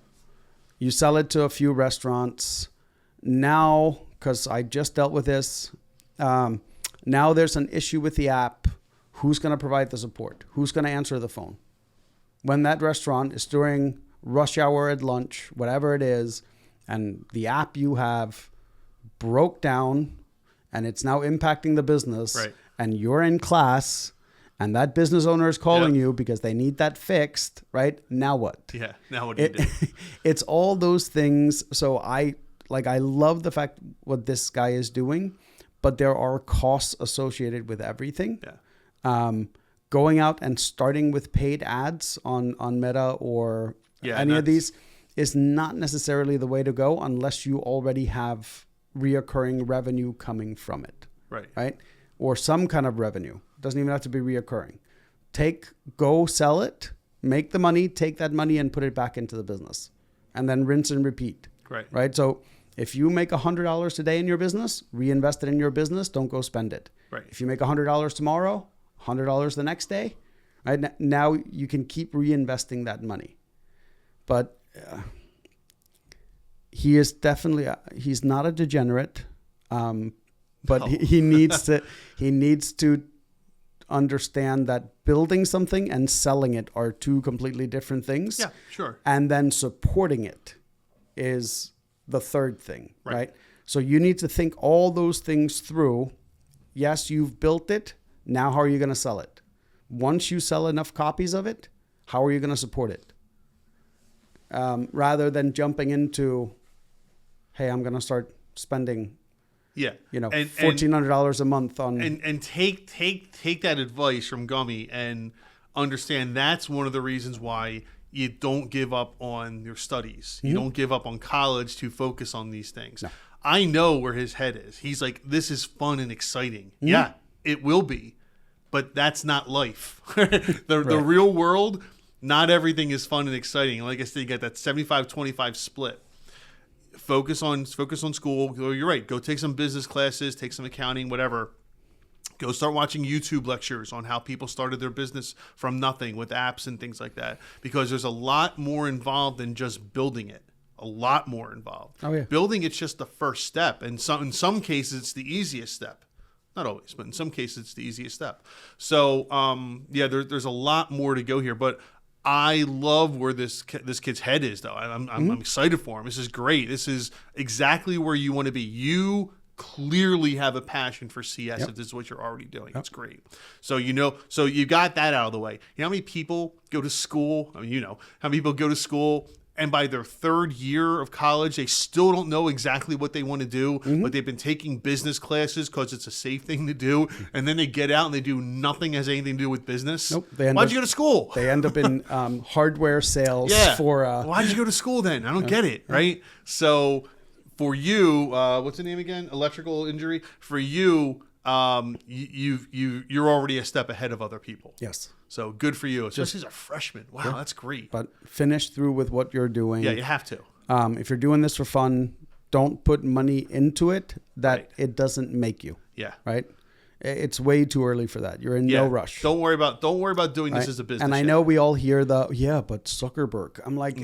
Speaker 2: you sell it to a few restaurants. Now, because I just dealt with this, now there's an issue with the app. Who's going to provide the support? Who's going to answer the phone? When that restaurant is during rush hour at lunch, whatever it is, and the app you have broke down and it's now impacting the business,
Speaker 1: right,
Speaker 2: and you're in class and that business owner is calling you because they need that fixed, right? Now what?
Speaker 1: Yeah, now what do you do?
Speaker 2: It's all those things. So I love the fact what this guy is doing, but there are costs associated with everything.
Speaker 1: Yeah.
Speaker 2: Going out and starting with paid ads on Meta or any of these is not necessarily the way to go unless you already have reoccurring revenue coming from it. Right? Or some kind of revenue. Doesn't even have to be reoccurring. Go sell it, make the money, take that money and put it back into the business. And then rinse and repeat. Right? So if you make $100 today in your business, reinvest it in your business, don't go spend it.
Speaker 1: Right.
Speaker 2: If you make $100 tomorrow, $100 the next day, right? Now you can keep reinvesting that money. But he is definitely, he's not a degenerate, but no. he needs to understand that building something and selling it are two completely different things.
Speaker 1: Yeah, sure.
Speaker 2: And then supporting it is the third thing, right? So you need to think all those things through. Yes, you've built it. Now, how are you going to sell it? Once you sell enough copies of it, how are you going to support it? Rather than jumping into, hey, I'm going to start spending, $1,400 a month on.
Speaker 1: And take that advice from Gummi and understand that's one of the reasons why you don't give up on your studies. You don't give up on college to focus on these things. No. I know where his head is. He's like, this is fun and exciting. Yeah, it will be, but that's not life. The real world, not everything is fun and exciting. Like I said, you got that 75-25 split. Focus on school. You're right. Go take some business classes, take some accounting, whatever. Go start watching YouTube lectures on how people started their business from nothing with apps and things like that. Because there's a lot more involved than just building it. A lot more involved.
Speaker 2: Oh, yeah.
Speaker 1: Building it's just the first step. And in some cases, it's the easiest step. Not always, but in some cases, it's the easiest step. So, there's a lot more to go here. But I love where this kid's head is, though. I'm excited for him. This is great. This is exactly where you want to be. You clearly have a passion for CS if this is what you're already doing. It's great. So so you got that out of the way. You know how many people go to school? I mean, how many people go to school and by their third year of college, they still don't know exactly what they want to do, but they've been taking business classes because it's a safe thing to do. And then they get out and they do nothing has anything to do with business.
Speaker 2: Nope.
Speaker 1: Why'd you go to school?
Speaker 2: They end up in hardware sales for...
Speaker 1: Why'd you go to school then? I don't get it, right? So for you, what's the name again? Electrical injury. For you, you're already a step ahead of other people.
Speaker 2: Yes.
Speaker 1: So good for you. Especially as a freshman. Wow, that's great.
Speaker 2: But finish through with what you're doing.
Speaker 1: Yeah, you have to.
Speaker 2: If you're doing this for fun, don't put money into it that it doesn't make you.
Speaker 1: Yeah.
Speaker 2: Right? It's way too early for that. You're in no rush.
Speaker 1: Don't worry about doing this as a business.
Speaker 2: And I know we all hear but Zuckerberg. I'm like,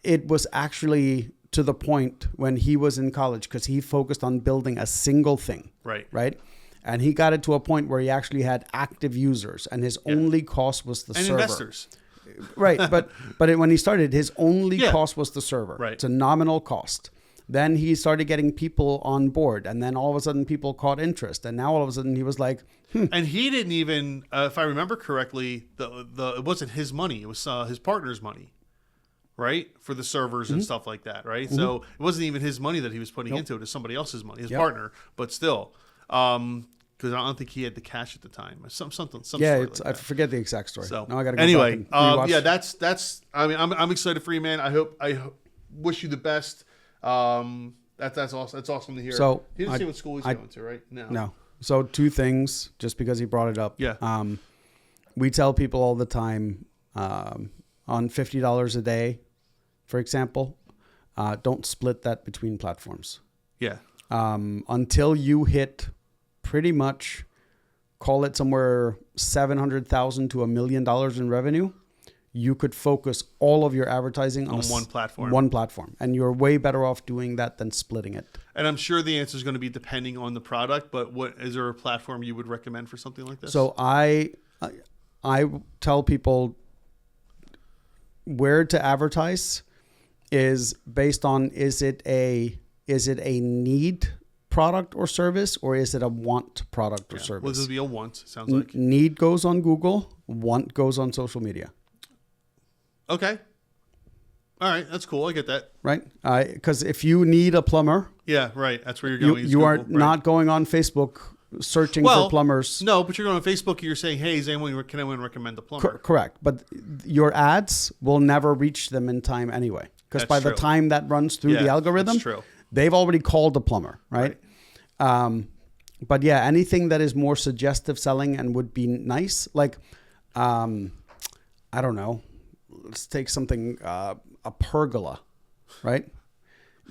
Speaker 2: it was actually to the point when he was in college because he focused on building a single thing. Right? And he got it to a point where he actually had active users, and his only cost was the server.
Speaker 1: And investors.
Speaker 2: Right, but when he started, his only cost was the server.
Speaker 1: Right.
Speaker 2: It's a nominal cost. Then he started getting people on board, and then all of a sudden people caught interest, and now all of a sudden he was like,
Speaker 1: And he didn't even, if I remember correctly, it wasn't his money; it was his partner's money, right, for the servers and stuff like that, right? So it wasn't even his money that he was putting into it; it's somebody else's money, his partner, but still. Because I don't think he had the cash at the time. Something. Like
Speaker 2: I forget the exact story.
Speaker 1: So
Speaker 2: now I got to go
Speaker 1: anyway,
Speaker 2: back and rewatch.
Speaker 1: that's. I mean, I'm excited for you, man. I wish you the best. That's awesome. That's awesome to hear.
Speaker 2: So
Speaker 1: he didn't say what school he's going to, right?
Speaker 2: No. So two things, just because he brought it up.
Speaker 1: Yeah.
Speaker 2: We tell people all the time, on $50 a day, for example, don't split that between platforms.
Speaker 1: Yeah.
Speaker 2: Until you hit pretty much, call it somewhere $700,000 to $1 million in revenue, you could focus all of your advertising on
Speaker 1: one platform.
Speaker 2: One platform, and you're way better off doing that than splitting it.
Speaker 1: And I'm sure the answer is going to be depending on the product. But is there a platform you would recommend for something like this?
Speaker 2: So I tell people where to advertise is based on is it a need product or service, or is it a want product or service?
Speaker 1: Well, this would be a want, sounds like.
Speaker 2: Need goes on Google, want goes on social media.
Speaker 1: Okay. All right, that's cool. I get that.
Speaker 2: right? Because if you need a plumber,
Speaker 1: Yeah, right. That's where you're going. is
Speaker 2: you are
Speaker 1: Google, right.
Speaker 2: not going on Facebook searching for plumbers.
Speaker 1: No, but you're going on Facebook and you're saying, hey, can anyone recommend a plumber?
Speaker 2: Correct. But your ads will never reach them in time anyway. Because by the time that runs through the algorithm, they've already called the plumber, right? But yeah, anything that is more suggestive selling and would be nice, like, I don't know, let's take something, a pergola, right?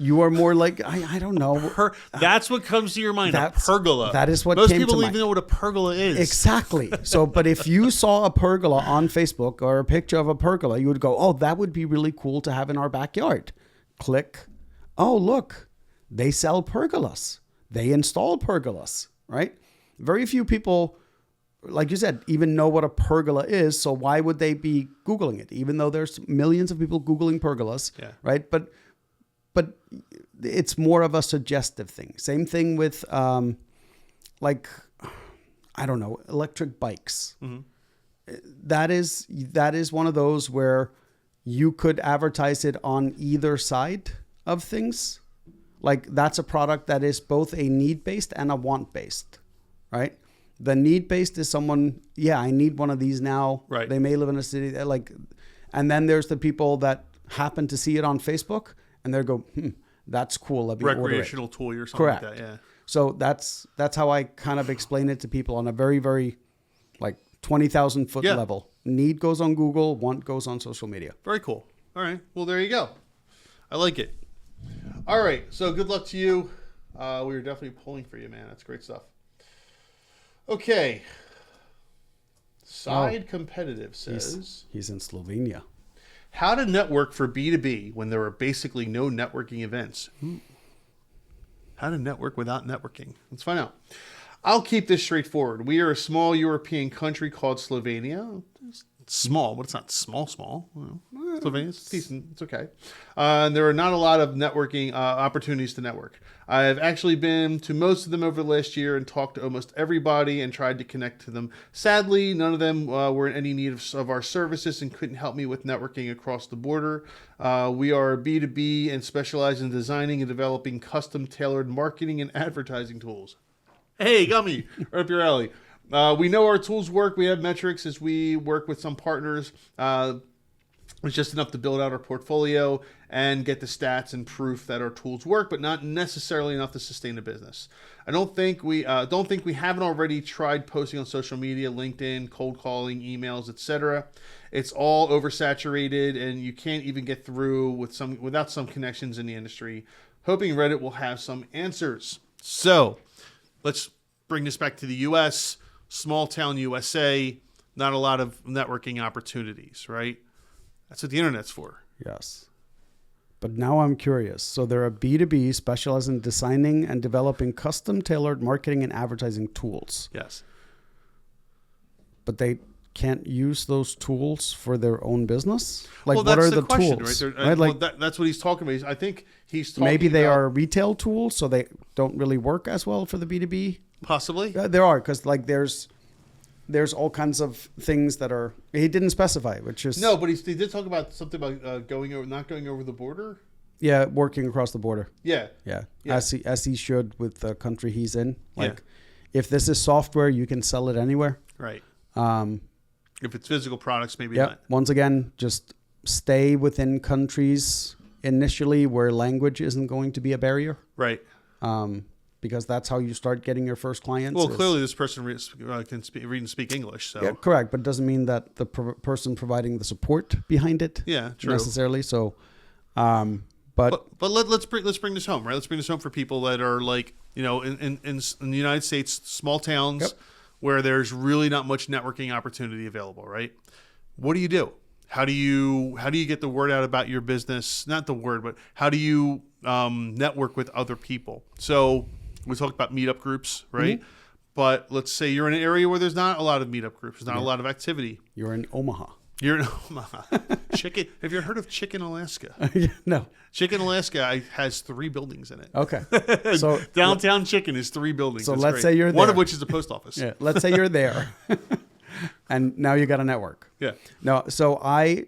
Speaker 2: You are more like, I don't know.
Speaker 1: That's what comes to your mind, a pergola.
Speaker 2: That is what
Speaker 1: most
Speaker 2: came
Speaker 1: people
Speaker 2: to
Speaker 1: don't even know what a pergola is.
Speaker 2: Exactly. So, but if you saw a pergola on Facebook or a picture of a pergola, you would go, oh, that would be really cool to have in our backyard. Click. Oh, look, they sell pergolas. They install pergolas, right? Very few people, like you said, even know what a pergola is. So why would they be Googling it? Even though there's millions of people Googling pergolas, right? But it's more of a suggestive thing. Same thing with, like, I don't know, electric bikes. Mm-hmm. That is one of those where you could advertise it on either side of things. Like, that's a product that is both a need-based and a want-based, right? The need-based is someone, I need one of these now.
Speaker 1: Right.
Speaker 2: They may live in a city, and then there's the people that happen to see it on Facebook and they go, that's cool. Let me order it.
Speaker 1: Recreational tool or something like that, yeah.
Speaker 2: So that's how I kind of explain it to people on a very, very, like, 20,000 foot level. Need goes on Google, want goes on social media.
Speaker 1: Very cool. All right. Well, there you go. I like it. All right. So good luck to you. We were definitely pulling for you, man. That's great stuff. Okay. Side Competitive says
Speaker 2: he's in Slovenia.
Speaker 1: How to network for B2B when there are basically no networking events. How to network without networking. Let's find out. I'll keep this straightforward. We are a small European country called Slovenia. It's small, but it's not small. Well, Slovenia's decent. It's okay. And there are not a lot of networking opportunities to network. I've actually been to most of them over the last year and talked to almost everybody and tried to connect to them. Sadly, none of them were in any need of our services and couldn't help me with networking across the border. We are B2B and specialize in designing and developing custom-tailored marketing and advertising tools. Hey, Gummi, right up your alley. We know our tools work. We have metrics as we work with some partners. It's just enough to build out our portfolio and get the stats and proof that our tools work, but not necessarily enough to sustain a business. I don't think we haven't already tried posting on social media, LinkedIn, cold calling, emails, etc. It's all oversaturated, and you can't even get through without some connections in the industry. Hoping Reddit will have some answers. So let's bring this back to the U.S. Small town USA, not a lot of networking opportunities, right? That's what the internet's for.
Speaker 2: Yes. But now I'm curious. So they're a B2B specializing in designing and developing custom-tailored marketing and advertising tools.
Speaker 1: Yes.
Speaker 2: But they can't use those tools for their own business? Like,
Speaker 1: well,
Speaker 2: what are the
Speaker 1: question,
Speaker 2: tools?
Speaker 1: Right? Like, that's what he's talking about. I think he's talking
Speaker 2: maybe they are retail tools, so they don't really work as well for the B2B?
Speaker 1: Possibly.
Speaker 2: There are, because like there's all kinds of things that are, he didn't specify, which is...
Speaker 1: No, but he did talk about something about not going over the border.
Speaker 2: Yeah, working across the border.
Speaker 1: Yeah.
Speaker 2: As he should with the country he's in. Like, if this is software, you can sell it anywhere.
Speaker 1: Right. If it's physical products, maybe not.
Speaker 2: Once again, just stay within countries initially where language isn't going to be a barrier.
Speaker 1: Right.
Speaker 2: Because that's how you start getting your first clients.
Speaker 1: Well, clearly this person can read and speak English. So.
Speaker 2: Yeah, correct. But it doesn't mean that the person providing the support behind it necessarily. So, but
Speaker 1: let's bring this home, right? Let's bring this home for people that are like, in the United States, small towns where there's really not much networking opportunity available, right? What do you do? How do you get the word out about your business? Not the word, but how do you network with other people? So we talked about meetup groups, right? Mm-hmm. But let's say you're in an area where there's not a lot of meetup groups. There's not a lot of activity.
Speaker 2: You're in Omaha.
Speaker 1: Chicken. Have you heard of Chicken, Alaska?
Speaker 2: No.
Speaker 1: Chicken, Alaska has 3 buildings in it.
Speaker 2: Okay. So
Speaker 1: downtown Chicken is 3 buildings.
Speaker 2: So
Speaker 1: That's
Speaker 2: let's
Speaker 1: great.
Speaker 2: say you're there.
Speaker 1: One of which is a post office.
Speaker 2: Yeah. Let's say you're there. And now you got a network.
Speaker 1: Yeah.
Speaker 2: No. So I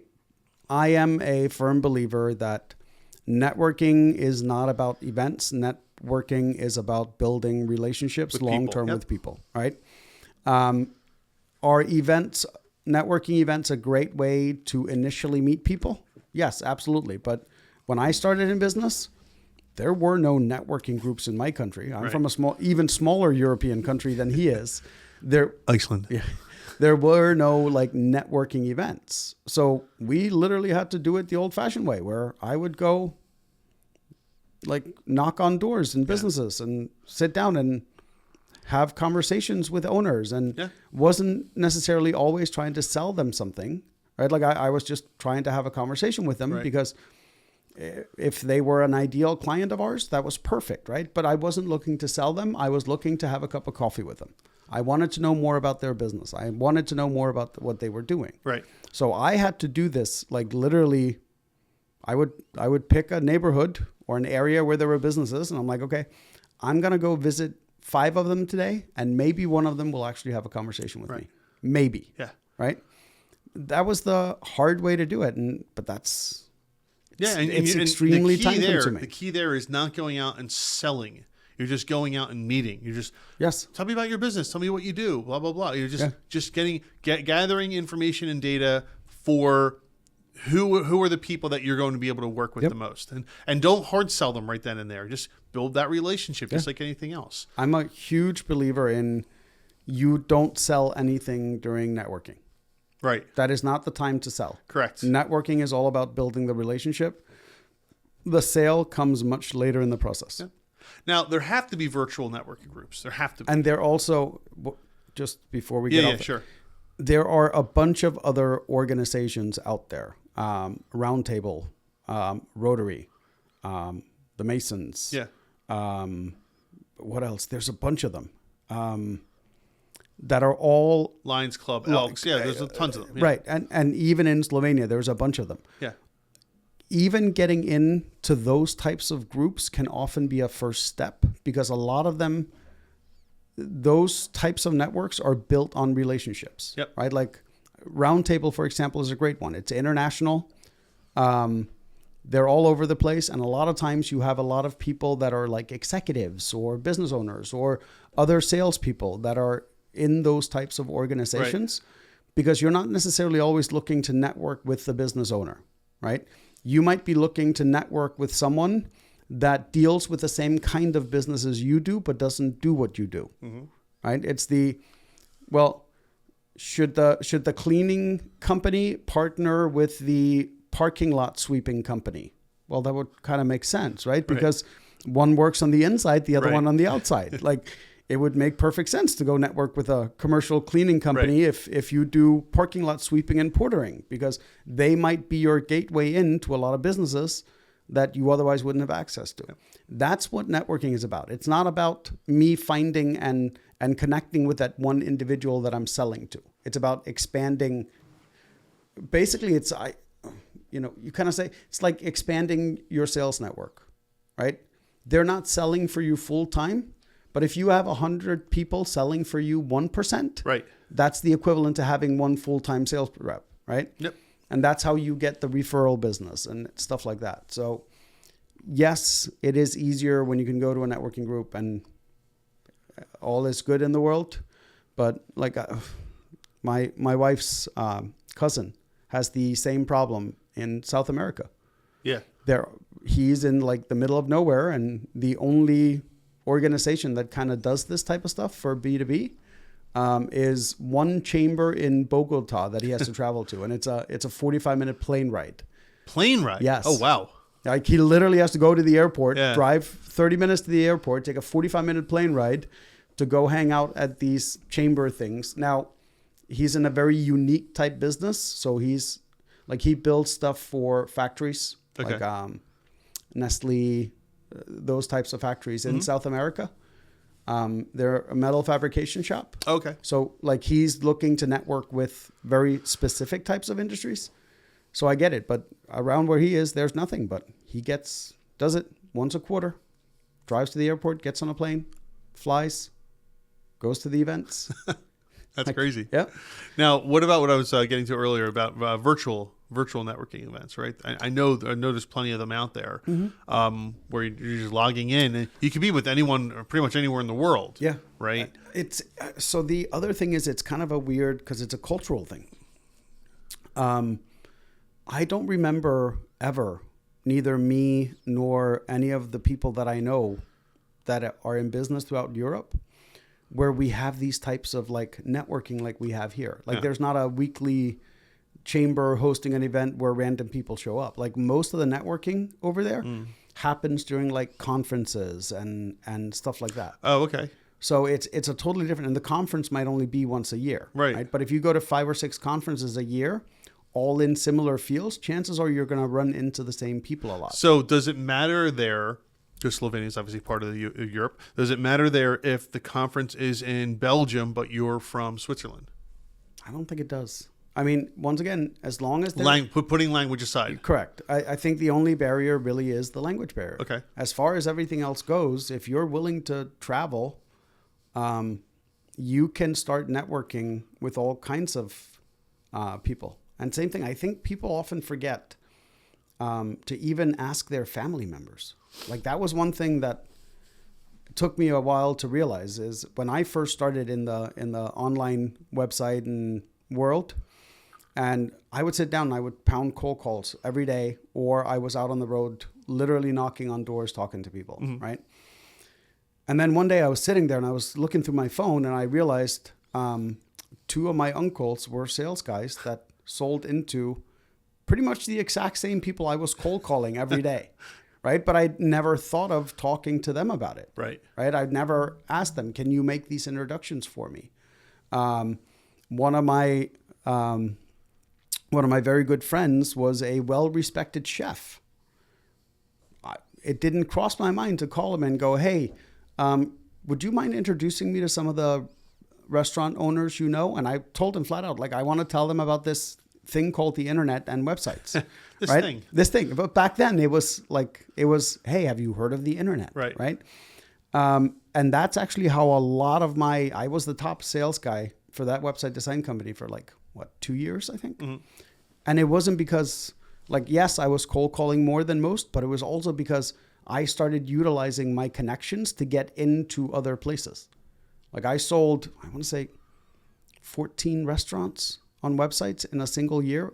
Speaker 2: I am a firm believer that networking is not about events. Networking is about building relationships long-term with people, right? Are networking events a great way to initially meet people? Yes, absolutely. But when I started in business, there were no networking groups in my country. I'm from a even smaller European country than he is.
Speaker 1: Iceland.
Speaker 2: Yeah, there were no like networking events. So we literally had to do it the old fashioned way, where I would go like knock on doors in businesses and sit down and have conversations with owners, and wasn't necessarily always trying to sell them something, right? Like I was just trying to have a conversation with them because if they were an ideal client of ours, that was perfect, right? But I wasn't looking to sell them. I was looking to have a cup of coffee with them. I wanted to know more about their business. I wanted to know more about what they were doing.
Speaker 1: Right.
Speaker 2: So I had to do this, like literally, I would pick a neighborhood or an area where there were businesses, and I'm like, okay, I'm going to go visit 5 of them today, and maybe one of them will actually have a conversation with me. Maybe.
Speaker 1: Yeah.
Speaker 2: Right. That was the hard way to do it. But that's, it's extremely time consuming.
Speaker 1: The key there is not going out and selling. You're just going out and meeting. You're just, tell me about your business. Tell me what you do, blah, blah, blah. You're just gathering information and data for who are the people that you're going to be able to work with the most. And don't hard sell them right then and there. Just build that relationship just like anything else.
Speaker 2: I'm a huge believer in you don't sell anything during networking.
Speaker 1: Right.
Speaker 2: That is not the time to sell.
Speaker 1: Correct.
Speaker 2: Networking is all about building the relationship. The sale comes much later in the process.
Speaker 1: Yeah. Now, there have to be virtual networking groups. There have to be.
Speaker 2: And they're also, just before we get off,
Speaker 1: sure.
Speaker 2: There are a bunch of other organizations out there. Roundtable, Rotary, the Masons.
Speaker 1: Yeah.
Speaker 2: What else? There's a bunch of them that are all
Speaker 1: Lions Club, Elks. Yeah, there's tons of them. Yeah.
Speaker 2: Right, and even in Slovenia, there's a bunch of them.
Speaker 1: Yeah.
Speaker 2: Even getting into those types of groups can often be a first step, because a lot of them, those types of networks are built on relationships.
Speaker 1: Yep.
Speaker 2: Right, like Roundtable, for example, is a great one. It's international. They're all over the place. And a lot of times you have a lot of people that are like executives or business owners or other salespeople that are in those types of organizations, because you're not necessarily always looking to network with the business owner, right? You might be looking to network with someone that deals with the same kind of business as you do, but doesn't do what you do, right? It's should the cleaning company partner with the parking lot sweeping company? Well, that would kind of make sense, right? Because one works on the inside, the other one on the outside. Like, it would make perfect sense to go network with a commercial cleaning company if you do parking lot sweeping and portering, because they might be your gateway into a lot of businesses that you otherwise wouldn't have access to. That's what networking is about. It's not about me finding and connecting with that one individual that I'm selling to. It's about expanding. Basically, you kind of say it's like expanding your sales network, right? They're not selling for you full time, but if you have 100 people selling for you 1%,
Speaker 1: right,
Speaker 2: that's the equivalent to having one full-time sales rep, right?
Speaker 1: Yep.
Speaker 2: And that's how you get the referral business and stuff like that. So yes, it is easier when you can go to a networking group and all is good in the world. But like my wife's cousin has the same problem in South America.
Speaker 1: Yeah.
Speaker 2: He's in like the middle of nowhere, and the only organization that kind of does this type of stuff for B2B is one chamber in Bogota that he has to travel to, and it's a 45-minute plane ride.
Speaker 1: Plane ride?
Speaker 2: Yes.
Speaker 1: Oh, wow.
Speaker 2: Like, he literally has to go to the airport, drive 30 minutes to the airport, take a 45-minute plane ride to go hang out at these chamber things. Now, he's in a very unique type business, so he builds stuff for factories, like Nestle, those types of factories in South America. They're a metal fabrication shop.
Speaker 1: Okay.
Speaker 2: So like, he's looking to network with very specific types of industries. So I get it, but around where he is, there's nothing. But he does it once a quarter, drives to the airport, gets on a plane, flies, goes to the events.
Speaker 1: That's crazy.
Speaker 2: Yeah.
Speaker 1: Now, what about what I was getting to earlier about virtual virtual networking events, right? I know there's plenty of them out there where you're just logging in, and you can be with anyone or pretty much anywhere in the world.
Speaker 2: Yeah.
Speaker 1: Right.
Speaker 2: It's so the other thing is it's kind of a weird because it's a cultural thing. I don't remember ever, neither me nor any of the people that I know that are in business throughout Europe, where we have these types of like networking like we have here. Like there's not a weekly chamber hosting an event where random people show up. Like most of the networking over there happens during like conferences and stuff like that.
Speaker 1: Oh, okay.
Speaker 2: So it's a totally different, and the conference might only be once a year.
Speaker 1: Right.
Speaker 2: But if you go to 5 or 6 conferences a year, all in similar fields, chances are you're going to run into the same people a lot.
Speaker 1: So does it matter there, because Slovenia is obviously part of Europe, does it matter there if the conference is in Belgium, but you're from Switzerland?
Speaker 2: I don't think it does. I mean, once again, as long as
Speaker 1: putting language aside.
Speaker 2: Correct. I think the only barrier really is the language barrier.
Speaker 1: Okay.
Speaker 2: As far as everything else goes, if you're willing to travel, you can start networking with all kinds of people. And same thing, I think people often forget to even ask their family members. Like that was one thing that took me a while to realize is when I first started in the online website and world, and I would sit down and I would pound cold calls every day, or I was out on the road literally knocking on doors, talking to people, right? And then one day I was sitting there and I was looking through my phone and I realized 2 of my uncles were sales guys that sold into pretty much the exact same people I was cold calling every day, right? But I'd never thought of talking to them about it,
Speaker 1: right?
Speaker 2: I'd never asked them, can you make these introductions for me? One of my very good friends was a well-respected chef. It didn't cross my mind to call him and go, hey, would you mind introducing me to some of the restaurant owners you know? And I told him flat out, like, I want to tell them about this thing called the internet and websites. This thing. But back then it was, hey, have you heard of the internet? Right. And that's actually how a lot of I was the top sales guy for that website design company for 2 years, I think. And it wasn't because yes, I was cold calling more than most, but it was also because I started utilizing my connections to get into other places. Like I sold, I want to say 14 restaurants on websites in a single year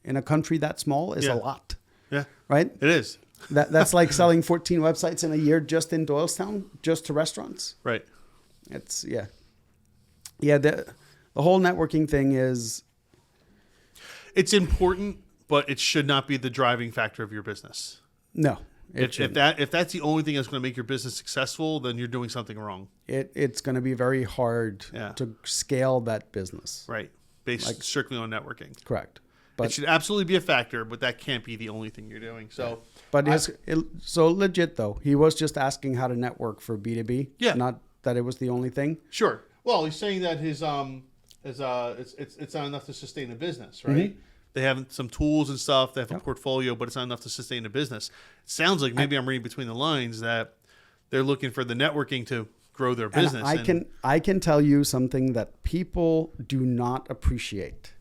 Speaker 2: in a country that small is a lot.
Speaker 1: Yeah.
Speaker 2: Right?
Speaker 1: It is.
Speaker 2: That's like selling 14 websites in a year just in Doylestown, just to restaurants.
Speaker 1: Right.
Speaker 2: It's, Yeah, the whole networking thing is...
Speaker 1: It's important, but it should not be the driving factor of your business.
Speaker 2: No.
Speaker 1: If that's the only thing that's going to make your business successful, then you're doing something wrong.
Speaker 2: It's going to be very hard to scale that business.
Speaker 1: Right. Based strictly on networking.
Speaker 2: Correct.
Speaker 1: But it should absolutely be a factor, but that can't be the only thing you're doing. So,
Speaker 2: so legit though, he was just asking how to network for B2B.
Speaker 1: Yeah.
Speaker 2: Not that it was the only thing.
Speaker 1: Sure. Well, he's saying that it's not enough to sustain a business, right? Mm-hmm. They have some tools and stuff. They have a portfolio, but it's not enough to sustain a business. It sounds like maybe I'm reading between the lines that they're looking for the networking to grow their business.
Speaker 2: And I can tell you something that people do not appreciate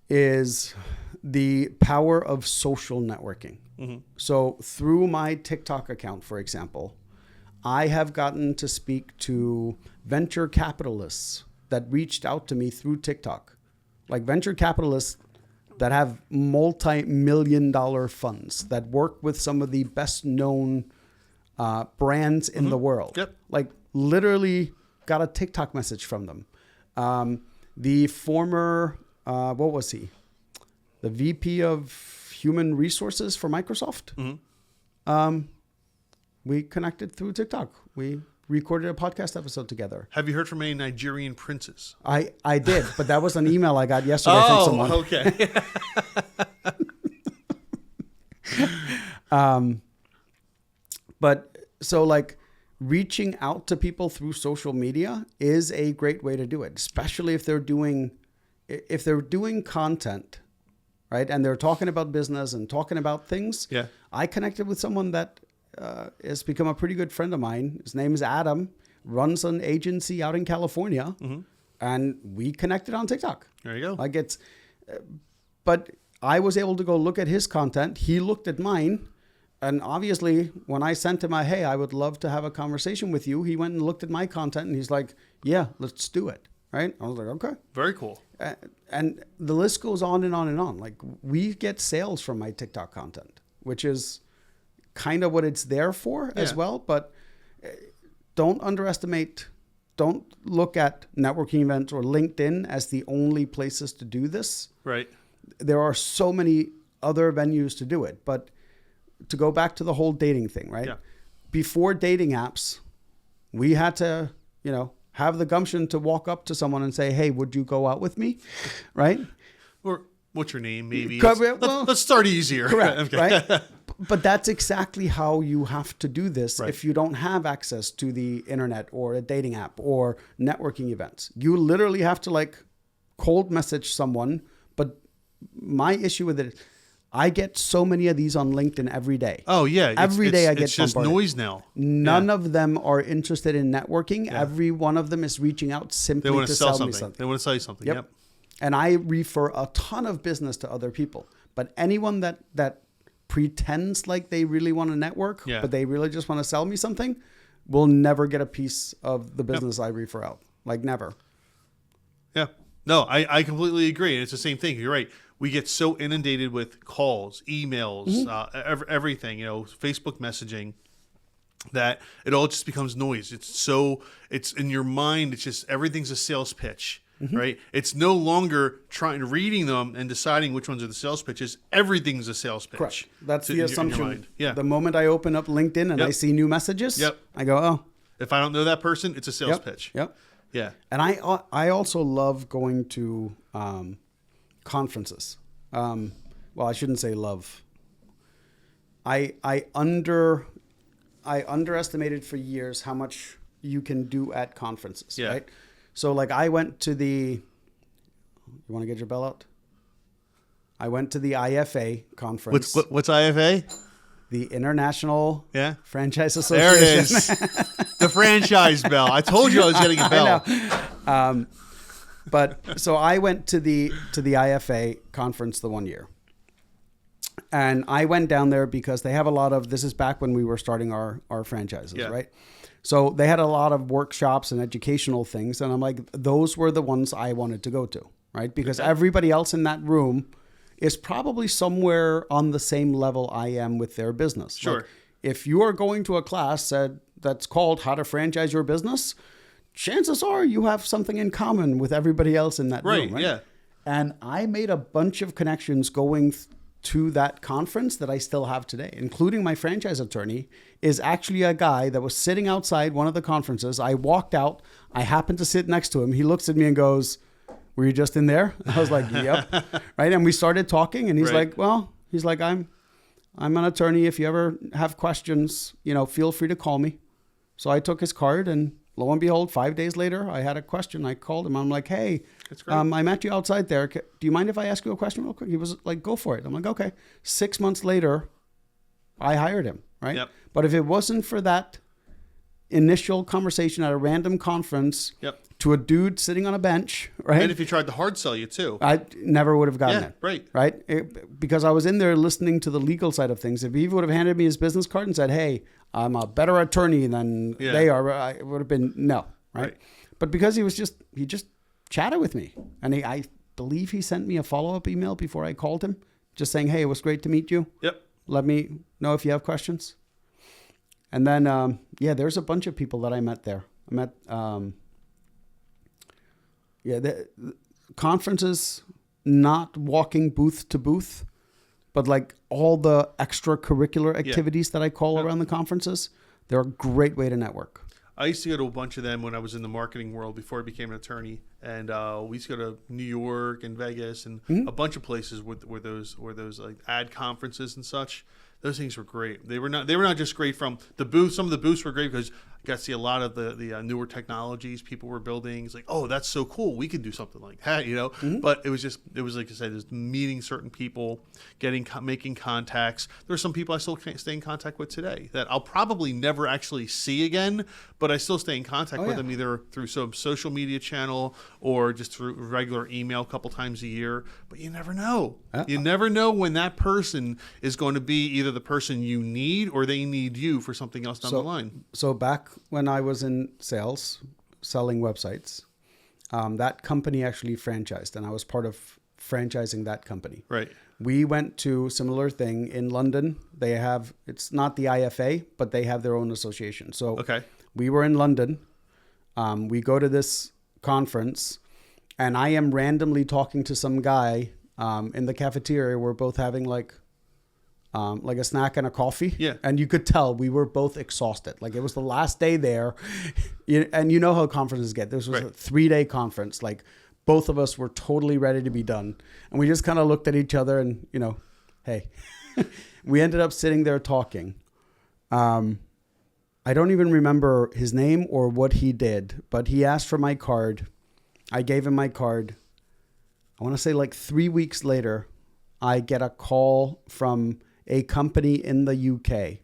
Speaker 2: is the power of social networking. Mm-hmm. So through my TikTok account, for example, I have gotten to speak to venture capitalists that reached out to me through TikTok. Like venture capitalists that have multi-million-dollar funds that work with some of the best-known brands in the world.
Speaker 1: Yep.
Speaker 2: Like literally got a TikTok message from them. The former, what was he? The VP of Human Resources for Microsoft. Mm-hmm. We connected through TikTok. We recorded a podcast episode together.
Speaker 1: Have you heard from any Nigerian princes?
Speaker 2: I did, but that was an email I got yesterday from someone.
Speaker 1: Oh, okay.
Speaker 2: But so reaching out to people through social media is a great way to do it, especially if they're doing content, right? And they're talking about business and talking about things.
Speaker 1: Yeah.
Speaker 2: I connected with someone that has become a pretty good friend of mine. His name is Adam, runs an agency out in California, and we connected on TikTok.
Speaker 1: There you go.
Speaker 2: But I was able to go look at his content. He looked at mine. And obviously, when I sent him hey, I would love to have a conversation with you, he went and looked at my content and he's like, yeah, let's do it. Right? I was like, okay.
Speaker 1: Very cool.
Speaker 2: And the list goes on and on and on. Like, we get sales from my TikTok content, which is kind of what it's there for as well. But don't look at networking events or LinkedIn as the only places to do this.
Speaker 1: Right.
Speaker 2: There are so many other venues to do it. But to go back to the whole dating thing, right?
Speaker 1: Yeah.
Speaker 2: Before dating apps, we had to, have the gumption to walk up to someone and say, hey, would you go out with me? Right?
Speaker 1: Or what's your name? Maybe.
Speaker 2: Well,
Speaker 1: let's start easier.
Speaker 2: Correct. Right? But that's exactly how you have to do this if you don't have access to the internet or a dating app or networking events. You literally have to cold message someone. But my issue with it, I get so many of these on LinkedIn every day.
Speaker 1: Oh, yeah.
Speaker 2: Every day I get
Speaker 1: It's just
Speaker 2: bombarded.
Speaker 1: noise now.
Speaker 2: None of them are interested in networking. Yeah. Every one of them is reaching out simply to sell me something.
Speaker 1: They want to sell you something. Yep.
Speaker 2: And I refer a ton of business to other people. But anyone that pretends like they really want to network, but they really just want to sell me something, will never get a piece of the business I refer out. Never.
Speaker 1: Yeah. No, I completely agree. And it's the same thing. You're right. We get so inundated with calls, emails, everything, Facebook messaging, that it all just becomes noise. It's in your mind. It's just, everything's a sales pitch, right? It's no longer reading them and deciding which ones are the sales pitches. Everything's a sales pitch.
Speaker 2: Correct. That's the assumption.
Speaker 1: In your mind. Yeah.
Speaker 2: The moment I open up LinkedIn and I see new messages, I go, oh.
Speaker 1: If I don't know that person, it's a sales pitch.
Speaker 2: Yep.
Speaker 1: Yeah.
Speaker 2: And I also love going to conferences. Well, I shouldn't say love. I underestimated for years how much you can do at conferences, right? So I went to you want to get your bell out? I went to the IFA conference.
Speaker 1: What's IFA?
Speaker 2: The International Franchise Association.
Speaker 1: There it is. The franchise bell. I told you I was getting a bell.
Speaker 2: I know. But so I went to the IFA conference the one year. And I went down there because they have a lot of, this is back when we were starting our franchises, right? So they had a lot of workshops and educational things. And I'm like, those were the ones I wanted to go to, right? Because everybody else in that room is probably somewhere on the same level I am with their business.
Speaker 1: Sure.
Speaker 2: If you are going to a class that's called How to Franchise Your Business, chances are you have something in common with everybody else in that room, right?
Speaker 1: Yeah.
Speaker 2: And I made a bunch of connections going to that conference that I still have today, including my franchise attorney is actually a guy that was sitting outside one of the conferences. I walked out. I happened to sit next to him. He looks at me and goes, were you just in there? I was like, yep. Right. And we started talking and he's like, I'm an attorney. If you ever have questions, feel free to call me. So I took his card and lo and behold, 5 days later, I had a question. I called him. I'm like, hey, I met you outside there. Do you mind if I ask you a question real quick? He was like, go for it. I'm like, okay. 6 months later, I hired him. Right.
Speaker 1: Yep.
Speaker 2: But if it wasn't for that initial conversation at a random conference to a dude sitting on a bench, right?
Speaker 1: And if he tried to hard sell you too.
Speaker 2: I never would have gotten it.
Speaker 1: Right.
Speaker 2: Because I was in there listening to the legal side of things. If he would have handed me his business card and said, hey, I'm a better attorney than they are, I would have been no. Right. But because he just chatted with me. And I believe he sent me a follow-up email before I called him, just saying, hey, it was great to meet you.
Speaker 1: Yep.
Speaker 2: Let me know if you have questions. And then, there's a bunch of people that I met there. I met, the conferences, not walking booth to booth, but all the extracurricular activities that I call around the conferences, they're a great way to network.
Speaker 1: I used to go to a bunch of them when I was in the marketing world before I became an attorney, and we used to go to New York and Vegas and a bunch of places where those ad conferences and such. Those things were great. They were not just great from the booth. Some of the booths were great because got to see a lot of the newer technologies people were building. It's like, oh, that's so cool. We could do something like that, But it was like I said, just meeting certain people, making contacts. There's some people I still can't stay in contact with today that I'll probably never actually see again, but I still stay in contact with them either through some social media channel or just through regular email a couple times a year. But you never know. You never know when that person is going to be either the person you need or they need you for something else down the line.
Speaker 2: So back when I was in sales, selling websites, that company actually franchised, and I was part of franchising that company.
Speaker 1: Right.
Speaker 2: We went to similar thing in London. It's not the IFA, but they have their own association. So we were in London. We go to this conference, and I am randomly talking to some guy in the cafeteria. We're both having like a snack and a coffee.
Speaker 1: Yeah.
Speaker 2: And you could tell we were both exhausted. Like it was the last day there. And you know how conferences get. This was a 3-day conference. Like both of us were totally ready to be done. And we just kind of looked at each other and, hey, we ended up sitting there talking. I don't even remember his name or what he did, but he asked for my card. I gave him my card. I want to say like 3 weeks later, I get a call from a company in the UK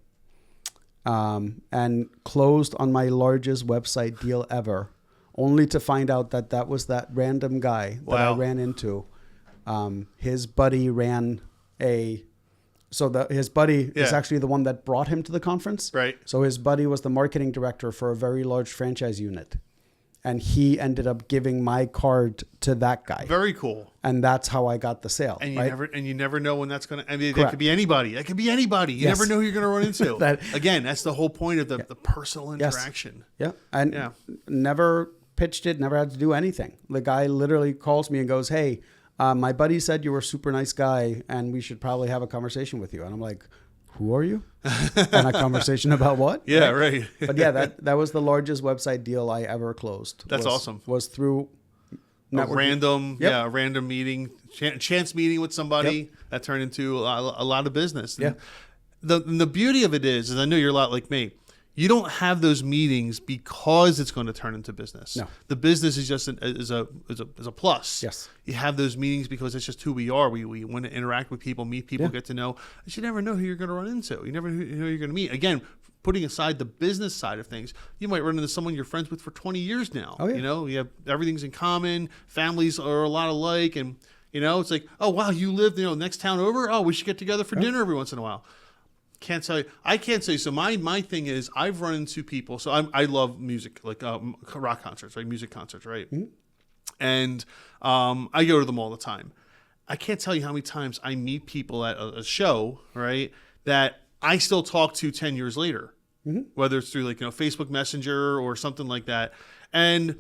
Speaker 2: and closed on my largest website deal ever, only to find out that was that random guy that I ran into. His buddy ran his buddy is actually the one that brought him to the conference.
Speaker 1: Right.
Speaker 2: So his buddy was the marketing director for a very large franchise unit. And he ended up giving my card to that guy.
Speaker 1: Very cool.
Speaker 2: And that's how I got the sale.
Speaker 1: And you never know when that's going to. I mean, it could be anybody. It could be anybody. You never know who you're going to run into. Again, that's the whole point of the personal interaction.
Speaker 2: Yeah. And never pitched it. Never had to do anything. The guy literally calls me and goes, "Hey, my buddy said you were a super nice guy, and we should probably have a conversation with you." And I'm like, "Who are you?" And a conversation about what?
Speaker 1: Yeah, right.
Speaker 2: But that was the largest website deal I ever closed.
Speaker 1: That's awesome.
Speaker 2: Was through
Speaker 1: a random meeting, chance meeting with somebody that turned into a lot of business. And the beauty of it is I know you're a lot like me. You don't have those meetings because it's going to turn into business. No. The business is just is a plus.
Speaker 2: Yes.
Speaker 1: You have those meetings because it's just who we are. We want to interact with people, meet people, get to know. But you never know who you're going to run into. You never know who you're going to meet. Again, putting aside the business side of things, you might run into someone you're friends with for 20 years now.
Speaker 2: Oh, yeah.
Speaker 1: You have everything's in common. Families are a lot alike, and it's like, oh wow, you live next town over. Oh, we should get together for dinner every once in a while. I can't tell you. So my thing is I've run into people. So I love music, like rock concerts, right? Music concerts, right? Mm-hmm. And I go to them all the time. I can't tell you how many times I meet people at a show, right, that I still talk to 10 years later, whether it's through Facebook Messenger or something like that. And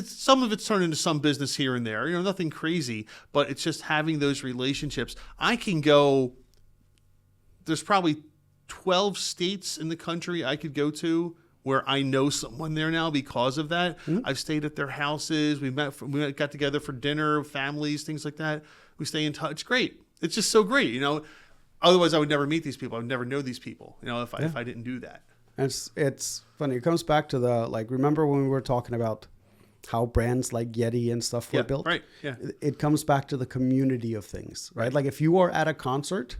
Speaker 1: some of it's turned into some business here and there, nothing crazy, but it's just having those relationships. I can go. There's probably 12 states in the country I could go to where I know someone there now because of that. Mm-hmm. I've stayed at their houses. We got together for dinner, families, things like that. We stay in touch. Great. It's just so great. Otherwise I would never meet these people. I would never know these people, if I didn't do that.
Speaker 2: It's funny. It comes back to remember when we were talking about how brands like Yeti and stuff were built?
Speaker 1: Right. Yeah.
Speaker 2: It comes back to the community of things, right? Like if you are at a concert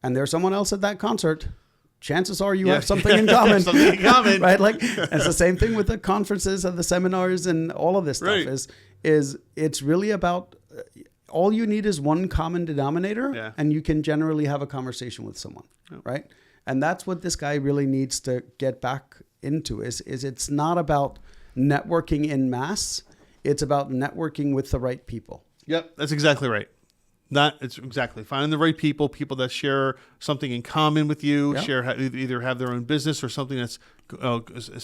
Speaker 2: and there's someone else at that concert, chances are you have something in common.
Speaker 1: Something in common.
Speaker 2: Right? Like it's the same thing with the conferences and the seminars and all of this stuff is it's really about all you need is one common denominator and you can generally have a conversation with someone. Right? And that's what this guy really needs to get back into is it's not about networking in mass. It's about networking with the right people.
Speaker 1: Yep. That's exactly right. It's exactly finding the right people that share something in common with you, either have their own business or something that's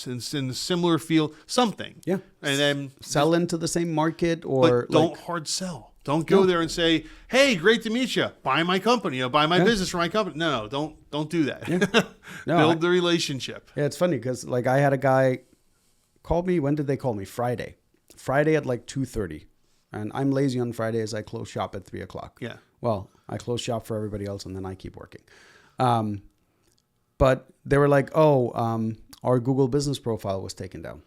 Speaker 1: in a similar field, something.
Speaker 2: Yeah.
Speaker 1: And then
Speaker 2: sell into the same market or
Speaker 1: don't hard sell. Don't go there and say, "Hey, great to meet you. Buy my company. Buy my business for my company." No, don't do that. Yeah. Build the relationship.
Speaker 2: Yeah, it's funny because I had a guy call me. When did they call me? Friday at 2:30. And I'm lazy on Fridays. I close shop at 3 o'clock.
Speaker 1: Yeah.
Speaker 2: Well, I close shop for everybody else and then I keep working. But they were like, oh, our Google business profile was taken down.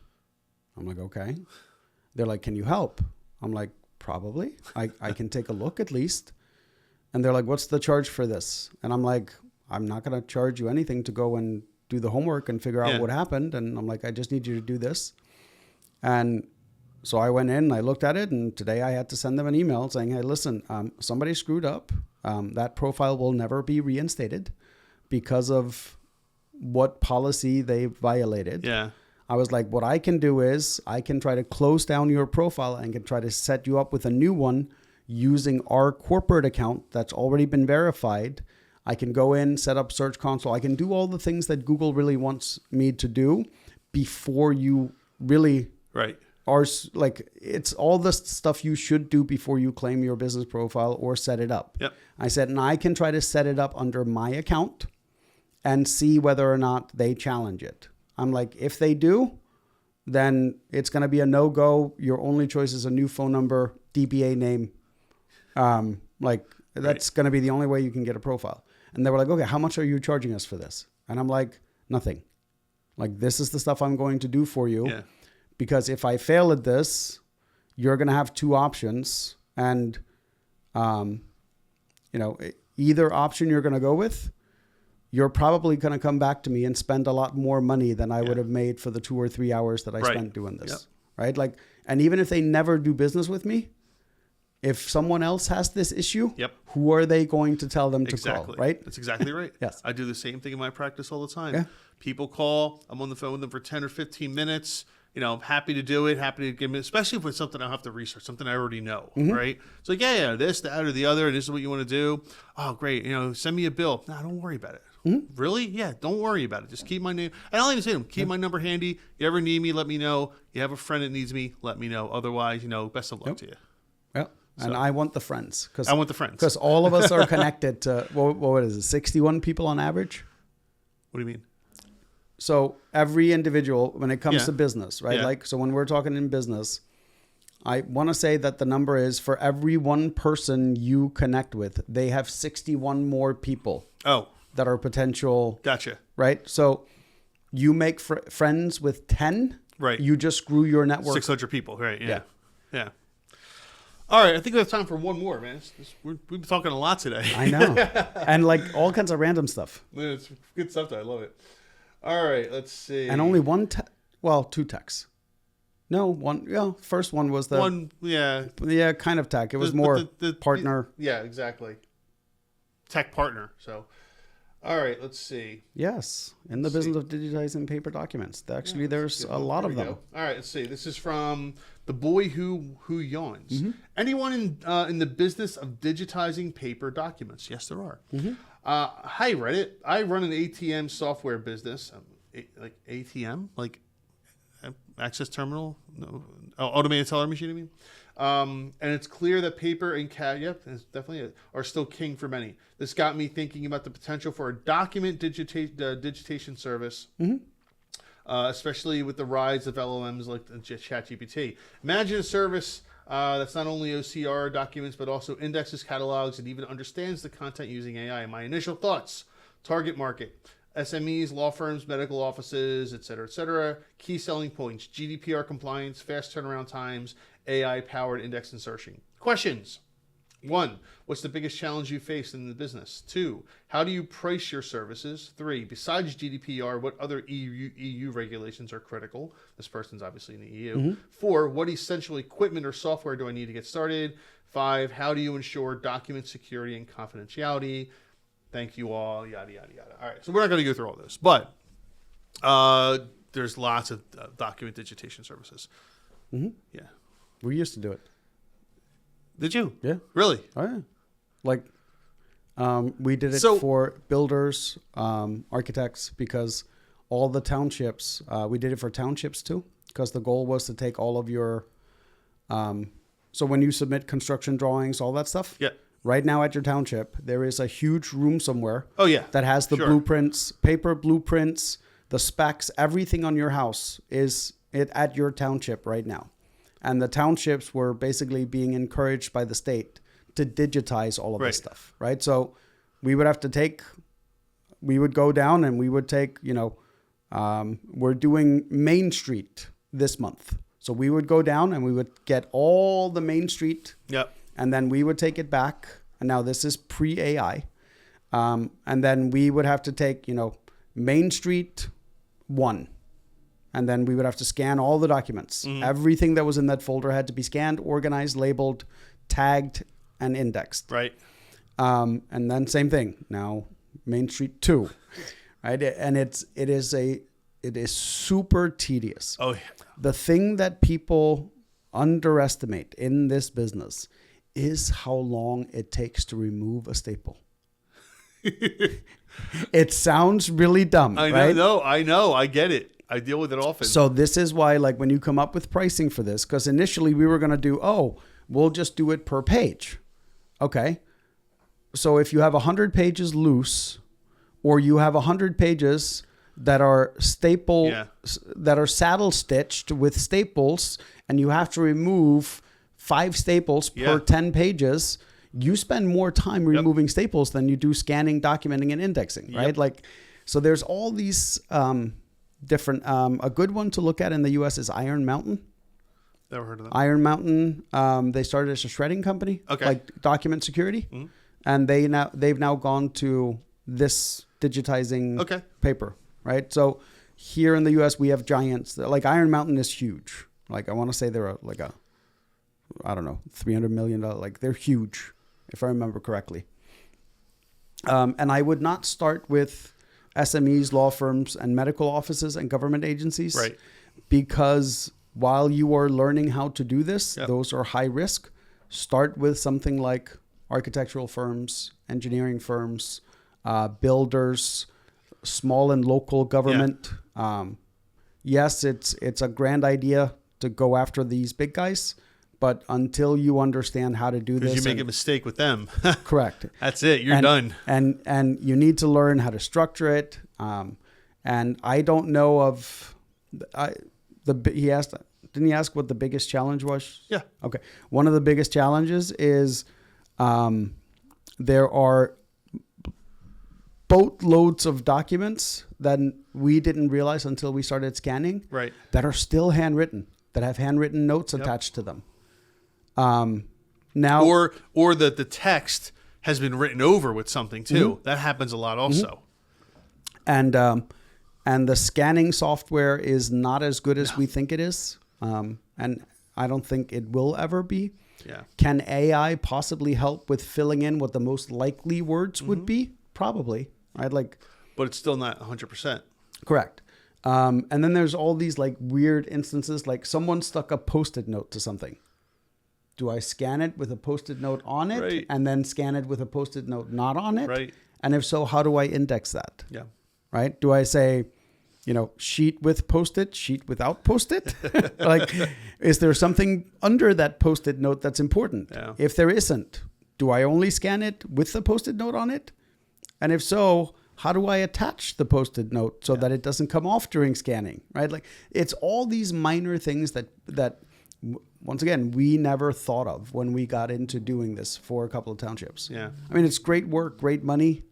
Speaker 2: I'm like, okay. They're like, can you help? I'm like, probably. I can take a look at least. And they're like, what's the charge for this? And I'm like, I'm not going to charge you anything to go and do the homework and figure out what happened. And I'm like, I just need you to do this. And so I went in, I looked at it, and today I had to send them an email saying, hey, listen, somebody screwed up. That profile will never be reinstated because of what policy they violated.
Speaker 1: Yeah.
Speaker 2: I was like, what I can do is I can try to close down your profile and can try to set you up with a new one using our corporate account that's already been verified. I can go in, set up Search Console. I can do all the things that Google really wants me to do before you really are like, it's all the stuff you should do before you claim your business profile or set it up.
Speaker 1: Yep.
Speaker 2: I said, and I can try to set it up under my account and see whether or not they challenge it. I'm like, if they do, then it's going to be a no-go. Your only choice is a new phone number, DBA name. That's going to be the only way you can get a profile. And they were like, okay, how much are you charging us for this? And I'm like, nothing. Like, this is the stuff I'm going to do for you.
Speaker 1: Yeah.
Speaker 2: Because if I fail at this, you're going to have two options. And, either option you're going to go with, you're probably going to come back to me and spend a lot more money than I would have made for the 2 or 3 hours that I spent doing this. Yep. Right? Like, and even if they never do business with me, if someone else has this issue, who are they going to tell them to call? Right?
Speaker 1: That's exactly right.
Speaker 2: Yes.
Speaker 1: I do the same thing in my practice all the time.
Speaker 2: Yeah.
Speaker 1: People call, I'm on the phone with them for 10 or 15 minutes. I'm happy to do it, happy to give me, especially if it's something I have to research, something I already know, right? It's like, this, that, or the other, and this is what you want to do. Oh, great. Send me a bill. No, don't worry about it. Really? Yeah, don't worry about it. Just keep my name. And I'll even say to them, keep my number handy. You ever need me, let me know. You have a friend that needs me, let me know. Otherwise, best of luck to you.
Speaker 2: Yeah. And I want the friends.
Speaker 1: I want the friends.
Speaker 2: Because all of us are connected to, what is it, 61 people on average?
Speaker 1: What do you mean?
Speaker 2: So every individual, when it comes to business, right?
Speaker 1: Yeah.
Speaker 2: Like, so when we're talking in business, I want to say that the number is for every one person you connect with, they have 61 more people that are potential.
Speaker 1: Gotcha.
Speaker 2: Right? So you make friends with 10,
Speaker 1: right?
Speaker 2: You just grew your network.
Speaker 1: 600 people, right? Yeah. All right, I think we have time for one more, man. We've been talking a lot today.
Speaker 2: I know. And like all kinds of random stuff.
Speaker 1: It's good stuff, though. I love it. All right, let's see.
Speaker 2: And only two techs. No, one. Yeah, first one was the
Speaker 1: one. Yeah,
Speaker 2: kind of tech. It was more the partner.
Speaker 1: Yeah, exactly. Tech partner. So, all right, let's see.
Speaker 2: Yes, in the business of digitizing paper documents. Actually, there's a lot of them.
Speaker 1: All right, let's see. This is from the boy who yawns. Anyone in the business of digitizing paper documents? Yes, there are. Hi, Reddit. I run an ATM software business. Like ATM, like access terminal, no, automated teller machine. I mean, and it's clear that paper and CAD, it's definitely are still king for many. This got me thinking about the potential for a document digitation service. Especially with the rise of LLMs like ChatGPT. Imagine a service that's not only OCR documents, but also indexes, catalogs, and even understands the content using AI. My initial thoughts: target market, SMEs, law firms, medical offices, et cetera, key selling points, GDPR compliance, fast turnaround times, AI-powered index insertion. Questions. 1, what's the biggest challenge you face in the business? 2, how do you price your services? 3, besides GDPR, what other EU regulations are critical? This person's obviously in the EU. 4, what essential equipment or software do I need to get started? 5, how do you ensure document security and confidentiality? Thank you all, yada, yada, yada. All right, so we're not going to go through all this, but there's lots of document digitation services. Yeah.
Speaker 2: We used to do it.
Speaker 1: Did you?
Speaker 2: Yeah.
Speaker 1: Really?
Speaker 2: Oh, yeah. Like, we did it for builders, architects, because all the townships, we did it for townships too, because the goal was to take all of your, so when you submit construction drawings, all that stuff.
Speaker 1: Yeah.
Speaker 2: Right now at your township, there is a huge room somewhere.
Speaker 1: Oh, yeah.
Speaker 2: That has the blueprints, paper blueprints, the specs, everything on your house is at your township right now. And the townships were basically being encouraged by the state to digitize all of this stuff, right? So we would have to take we would go down and we would take, we're doing Main Street this month. So we would go down and we would get all the Main Street.
Speaker 1: Yep.
Speaker 2: And then we would take it back. And now this is pre-AI. And then we would have to take, Main Street 1. And then we would have to scan all the documents. Mm-hmm. Everything that was in that folder had to be scanned, organized, labeled, tagged, and indexed.
Speaker 1: Right.
Speaker 2: And then same thing. Now Main Street 2, right? And it is super tedious.
Speaker 1: Oh yeah.
Speaker 2: The thing that people underestimate in this business is how long it takes to remove a staple. It sounds really dumb,
Speaker 1: I
Speaker 2: right?
Speaker 1: know. I get it. I deal with it often.
Speaker 2: So this is why, like, when you come up with pricing for this, because initially we were going to do, we'll just do it per page. Okay. So if you have 100 pages loose, or you have 100 pages that are that are saddle stitched with staples, and you have to remove 5 staples per 10 pages, you spend more time removing staples than you do scanning, documenting, and indexing, right?
Speaker 1: Yep.
Speaker 2: Like, so there's all these different. A good one to look at in the U.S. is Iron Mountain.
Speaker 1: Never heard of them.
Speaker 2: Iron Mountain. They started as a shredding company, like document security, and they've now gone to this digitizing paper, right? So here in the U.S. we have giants. Like Iron Mountain is huge. Like I want to say they're like I don't know, $300 million. Like they're huge, if I remember correctly. And I would not start with SMEs, law firms, and medical offices and government agencies,
Speaker 1: right?
Speaker 2: Because while you are learning how to do this, those are high risk. Start with something like architectural firms, engineering firms, builders, small and local government. Yes, it's a grand idea to go after these big guys, but until you understand how to do this,
Speaker 1: because you make a mistake with them,
Speaker 2: correct.
Speaker 1: That's it. You're done.
Speaker 2: And you need to learn how to structure it. And I don't know of he asked. Didn't he ask what the biggest challenge was?
Speaker 1: Yeah.
Speaker 2: Okay. One of the biggest challenges is there are boatloads of documents that we didn't realize until we started scanning,
Speaker 1: right,
Speaker 2: that are still handwritten, that have handwritten notes attached to them. Now,
Speaker 1: or that the text has been written over with something too. That happens a lot also.
Speaker 2: And the scanning software is not as good as we think it is. And I don't think it will ever be.
Speaker 1: Yeah.
Speaker 2: Can AI possibly help with filling in what the most likely words would be? Probably, right? Like,
Speaker 1: but it's still not 100%.
Speaker 2: Correct. And then there's all these like weird instances, like someone stuck a Post-it note to something. Do I scan it with a Post-it note on it and then scan it with a Post-it note not on it?
Speaker 1: Right.
Speaker 2: And if so, how do I index that?
Speaker 1: Yeah.
Speaker 2: Right? Do I say, sheet with Post-it, sheet without Post-it? Like, is there something under that Post-it note that's important?
Speaker 1: Yeah.
Speaker 2: If there isn't, do I only scan it with the Post-it note on it? And if so, how do I attach the Post-it note so that it doesn't come off during scanning, right? Like, it's all these minor things that once again, we never thought of when we got into doing this for a couple of townships.
Speaker 1: Yeah.
Speaker 2: I mean, it's great work, great money.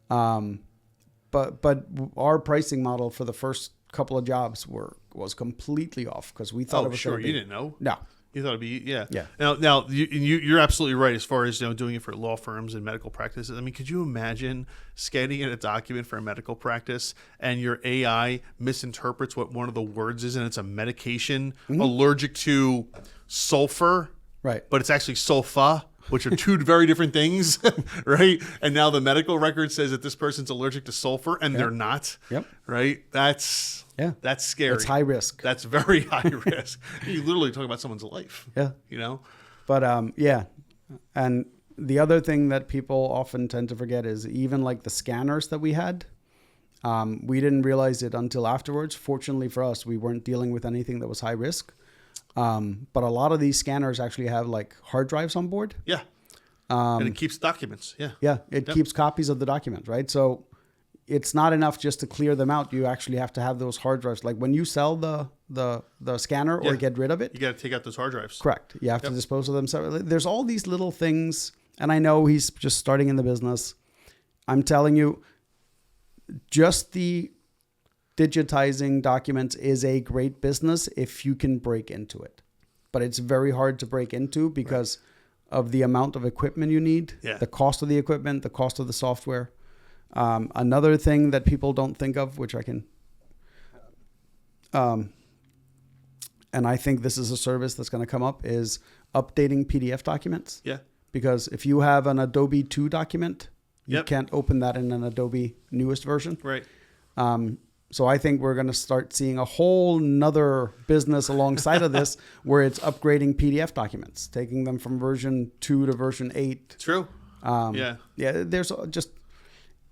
Speaker 2: But our pricing model for the first couple of jobs was completely off because we thought it was
Speaker 1: sure.
Speaker 2: gonna be,
Speaker 1: You didn't know.
Speaker 2: No.
Speaker 1: You thought it'd be, yeah.
Speaker 2: Yeah.
Speaker 1: Now you're absolutely right as far as doing it for law firms and medical practices. I mean, could you imagine scanning in a document for a medical practice and your AI misinterprets what one of the words is, and it's a medication allergic to sulfur,
Speaker 2: right?
Speaker 1: But it's actually sulfa, which are two very different things, right? And now the medical record says that this person's allergic to sulfur, and they're not.
Speaker 2: Yep.
Speaker 1: Right? That's scary.
Speaker 2: It's high risk.
Speaker 1: That's very high risk. You literally talking about someone's life.
Speaker 2: Yeah.
Speaker 1: But
Speaker 2: and the other thing that people often tend to forget is even like the scanners that we had. We didn't realize it until afterwards. Fortunately for us, we weren't dealing with anything that was high risk. But a lot of these scanners actually have like hard drives on board.
Speaker 1: Yeah. And it keeps documents. Yeah.
Speaker 2: Yeah. It keeps copies of the document, right? So it's not enough just to clear them out. You actually have to have those hard drives. Like when you sell the scanner or get rid of it.
Speaker 1: You got to take out those hard drives.
Speaker 2: Correct. You have to dispose of them separately. There's all these little things. And I know he's just starting in the business. I'm telling you, just the digitizing documents is a great business if you can break into it. But it's very hard to break into because of the amount of equipment you need, the cost of the equipment, the cost of the software. Another thing that people don't think of, which I can, and I think this is a service that's going to come up, is updating PDF documents.
Speaker 1: Yeah.
Speaker 2: Because if you have an Adobe 2 document, you can't open that in an Adobe newest version.
Speaker 1: Right.
Speaker 2: So I think we're going to start seeing a whole nother business alongside of this where it's upgrading PDF documents, taking them from version 2 to version 8.
Speaker 1: True.
Speaker 2: Yeah, there's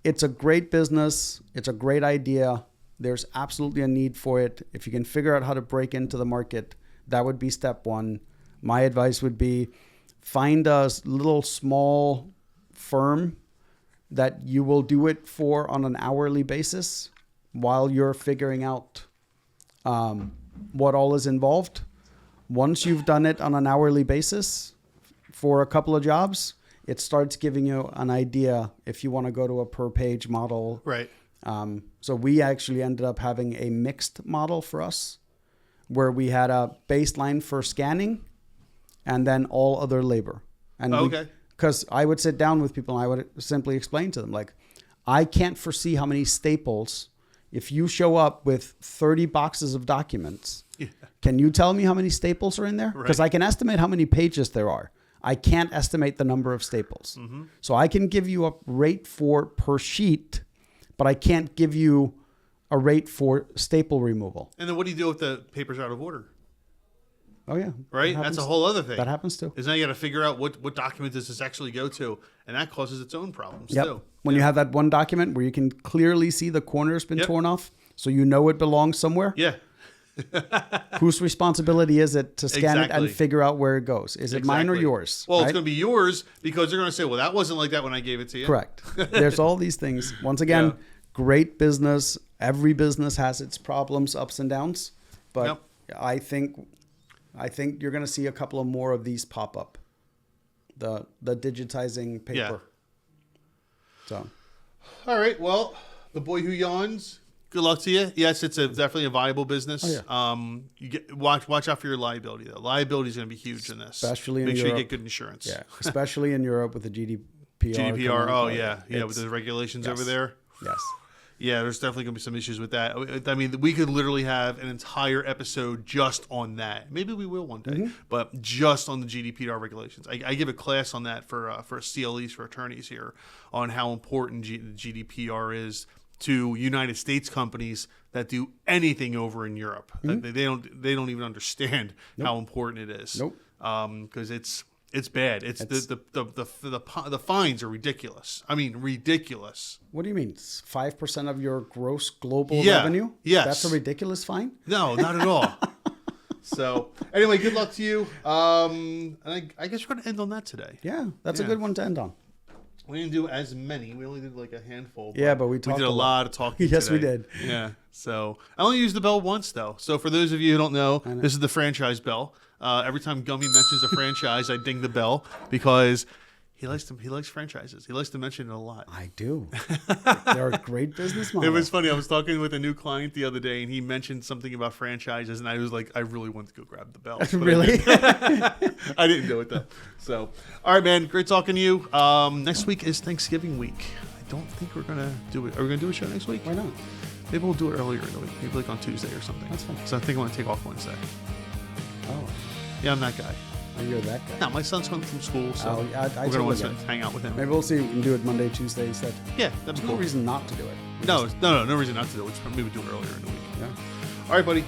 Speaker 2: it's a great business. It's a great idea. There's absolutely a need for it. If you can figure out how to break into the market, that would be step one. My advice would be find a little small firm that you will do it for on an hourly basis while you're figuring out what all is involved. Once you've done it on an hourly basis for a couple of jobs, it starts giving you an idea if you want to go to a per page model.
Speaker 1: Right.
Speaker 2: So we actually ended up having a mixed model for us where we had a baseline for scanning and then all other labor. And because I would sit down with people and I would simply explain to them, like, I can't foresee how many staples. If you show up with 30 boxes of documents, can you tell me how many staples are in there? Because I can estimate how many pages there are. I can't estimate the number of staples. Mm-hmm. So I can give you a rate for per sheet, but I can't give you a rate for staple removal.
Speaker 1: And then what do you do if the paper's out of order?
Speaker 2: Oh, yeah.
Speaker 1: Right? That's a whole other thing.
Speaker 2: That happens too.
Speaker 1: Is now you got to figure out what document does this actually go to, and that causes its own problems too.
Speaker 2: When you have that one document where you can clearly see the corner's been torn off, so you know it belongs somewhere.
Speaker 1: Yeah.
Speaker 2: Whose responsibility is it to scan it and figure out where it goes? Is it mine or yours?
Speaker 1: Well, it's going to be yours because they're going to say, well, that wasn't like that when I gave it to you.
Speaker 2: Correct. There's all these things. Once again, great business. Every business has its problems, ups and downs. But I think you're going to see a couple of more of these pop up. The digitizing paper.
Speaker 1: Yeah.
Speaker 2: So.
Speaker 1: All right. Well, the boy who yawns. Good luck to you. Yes, it's definitely a viable business.
Speaker 2: Oh, yeah.
Speaker 1: You watch out for your liability though. Liability is going to be huge in this.
Speaker 2: Especially in
Speaker 1: Europe. Make sure you get good insurance.
Speaker 2: Yeah, especially in Europe with the GDPR.
Speaker 1: GDPR. Oh yeah, with the regulations over there.
Speaker 2: Yes.
Speaker 1: Yeah, there's definitely going to be some issues with that. I mean, we could literally have an entire episode just on that. Maybe we will one day, but just on the GDPR regulations. I give a class on that for CLEs, for attorneys here, on how important GDPR is to United States companies that do anything over in Europe. They don't even understand how important it is. Because it's bad. It's the fines are ridiculous. I mean, ridiculous.
Speaker 2: What do you mean? 5% of your gross global revenue?
Speaker 1: Yes.
Speaker 2: That's a ridiculous fine?
Speaker 1: No, not at all. So anyway, good luck to you. And I guess we're going to end on that today.
Speaker 2: Yeah, that's a good one to end on.
Speaker 1: We didn't do as many. We only did like a handful.
Speaker 2: But we
Speaker 1: did a lot of talking
Speaker 2: Yes,
Speaker 1: today.
Speaker 2: we did.
Speaker 1: Yeah. So I only used the bell once, though. So for those of you who don't know, this is the franchise bell. Every time Gummi mentions a franchise, I ding the bell because he likes franchises. He likes to mention it a lot.
Speaker 2: I do. They're a great business model.
Speaker 1: It was funny. I was talking with a new client the other day, and he mentioned something about franchises, and I was like, I really want to go grab the bell.
Speaker 2: Really?
Speaker 1: I didn't do it, though. So, all right, man. Great talking to you. Next week is Thanksgiving week. I don't think we're going to do it. Are we going to do a show next week?
Speaker 2: Why not?
Speaker 1: Maybe we'll do it earlier in the week. Maybe like on Tuesday or something.
Speaker 2: That's fine.
Speaker 1: So I think I'm going to take off Wednesday.
Speaker 2: Oh.
Speaker 1: Yeah, I'm that guy.
Speaker 2: Oh, you're that guy.
Speaker 1: No, my son's coming from school, so
Speaker 2: I
Speaker 1: we're going to want to hang out with him.
Speaker 2: Maybe we'll see if we can do it Monday, Tuesday instead.
Speaker 1: Yeah, that'd be
Speaker 2: There's
Speaker 1: cool.
Speaker 2: no reason not to do it.
Speaker 1: No reason not to do it. Maybe we do it earlier in the week.
Speaker 2: Yeah.
Speaker 1: All right, buddy.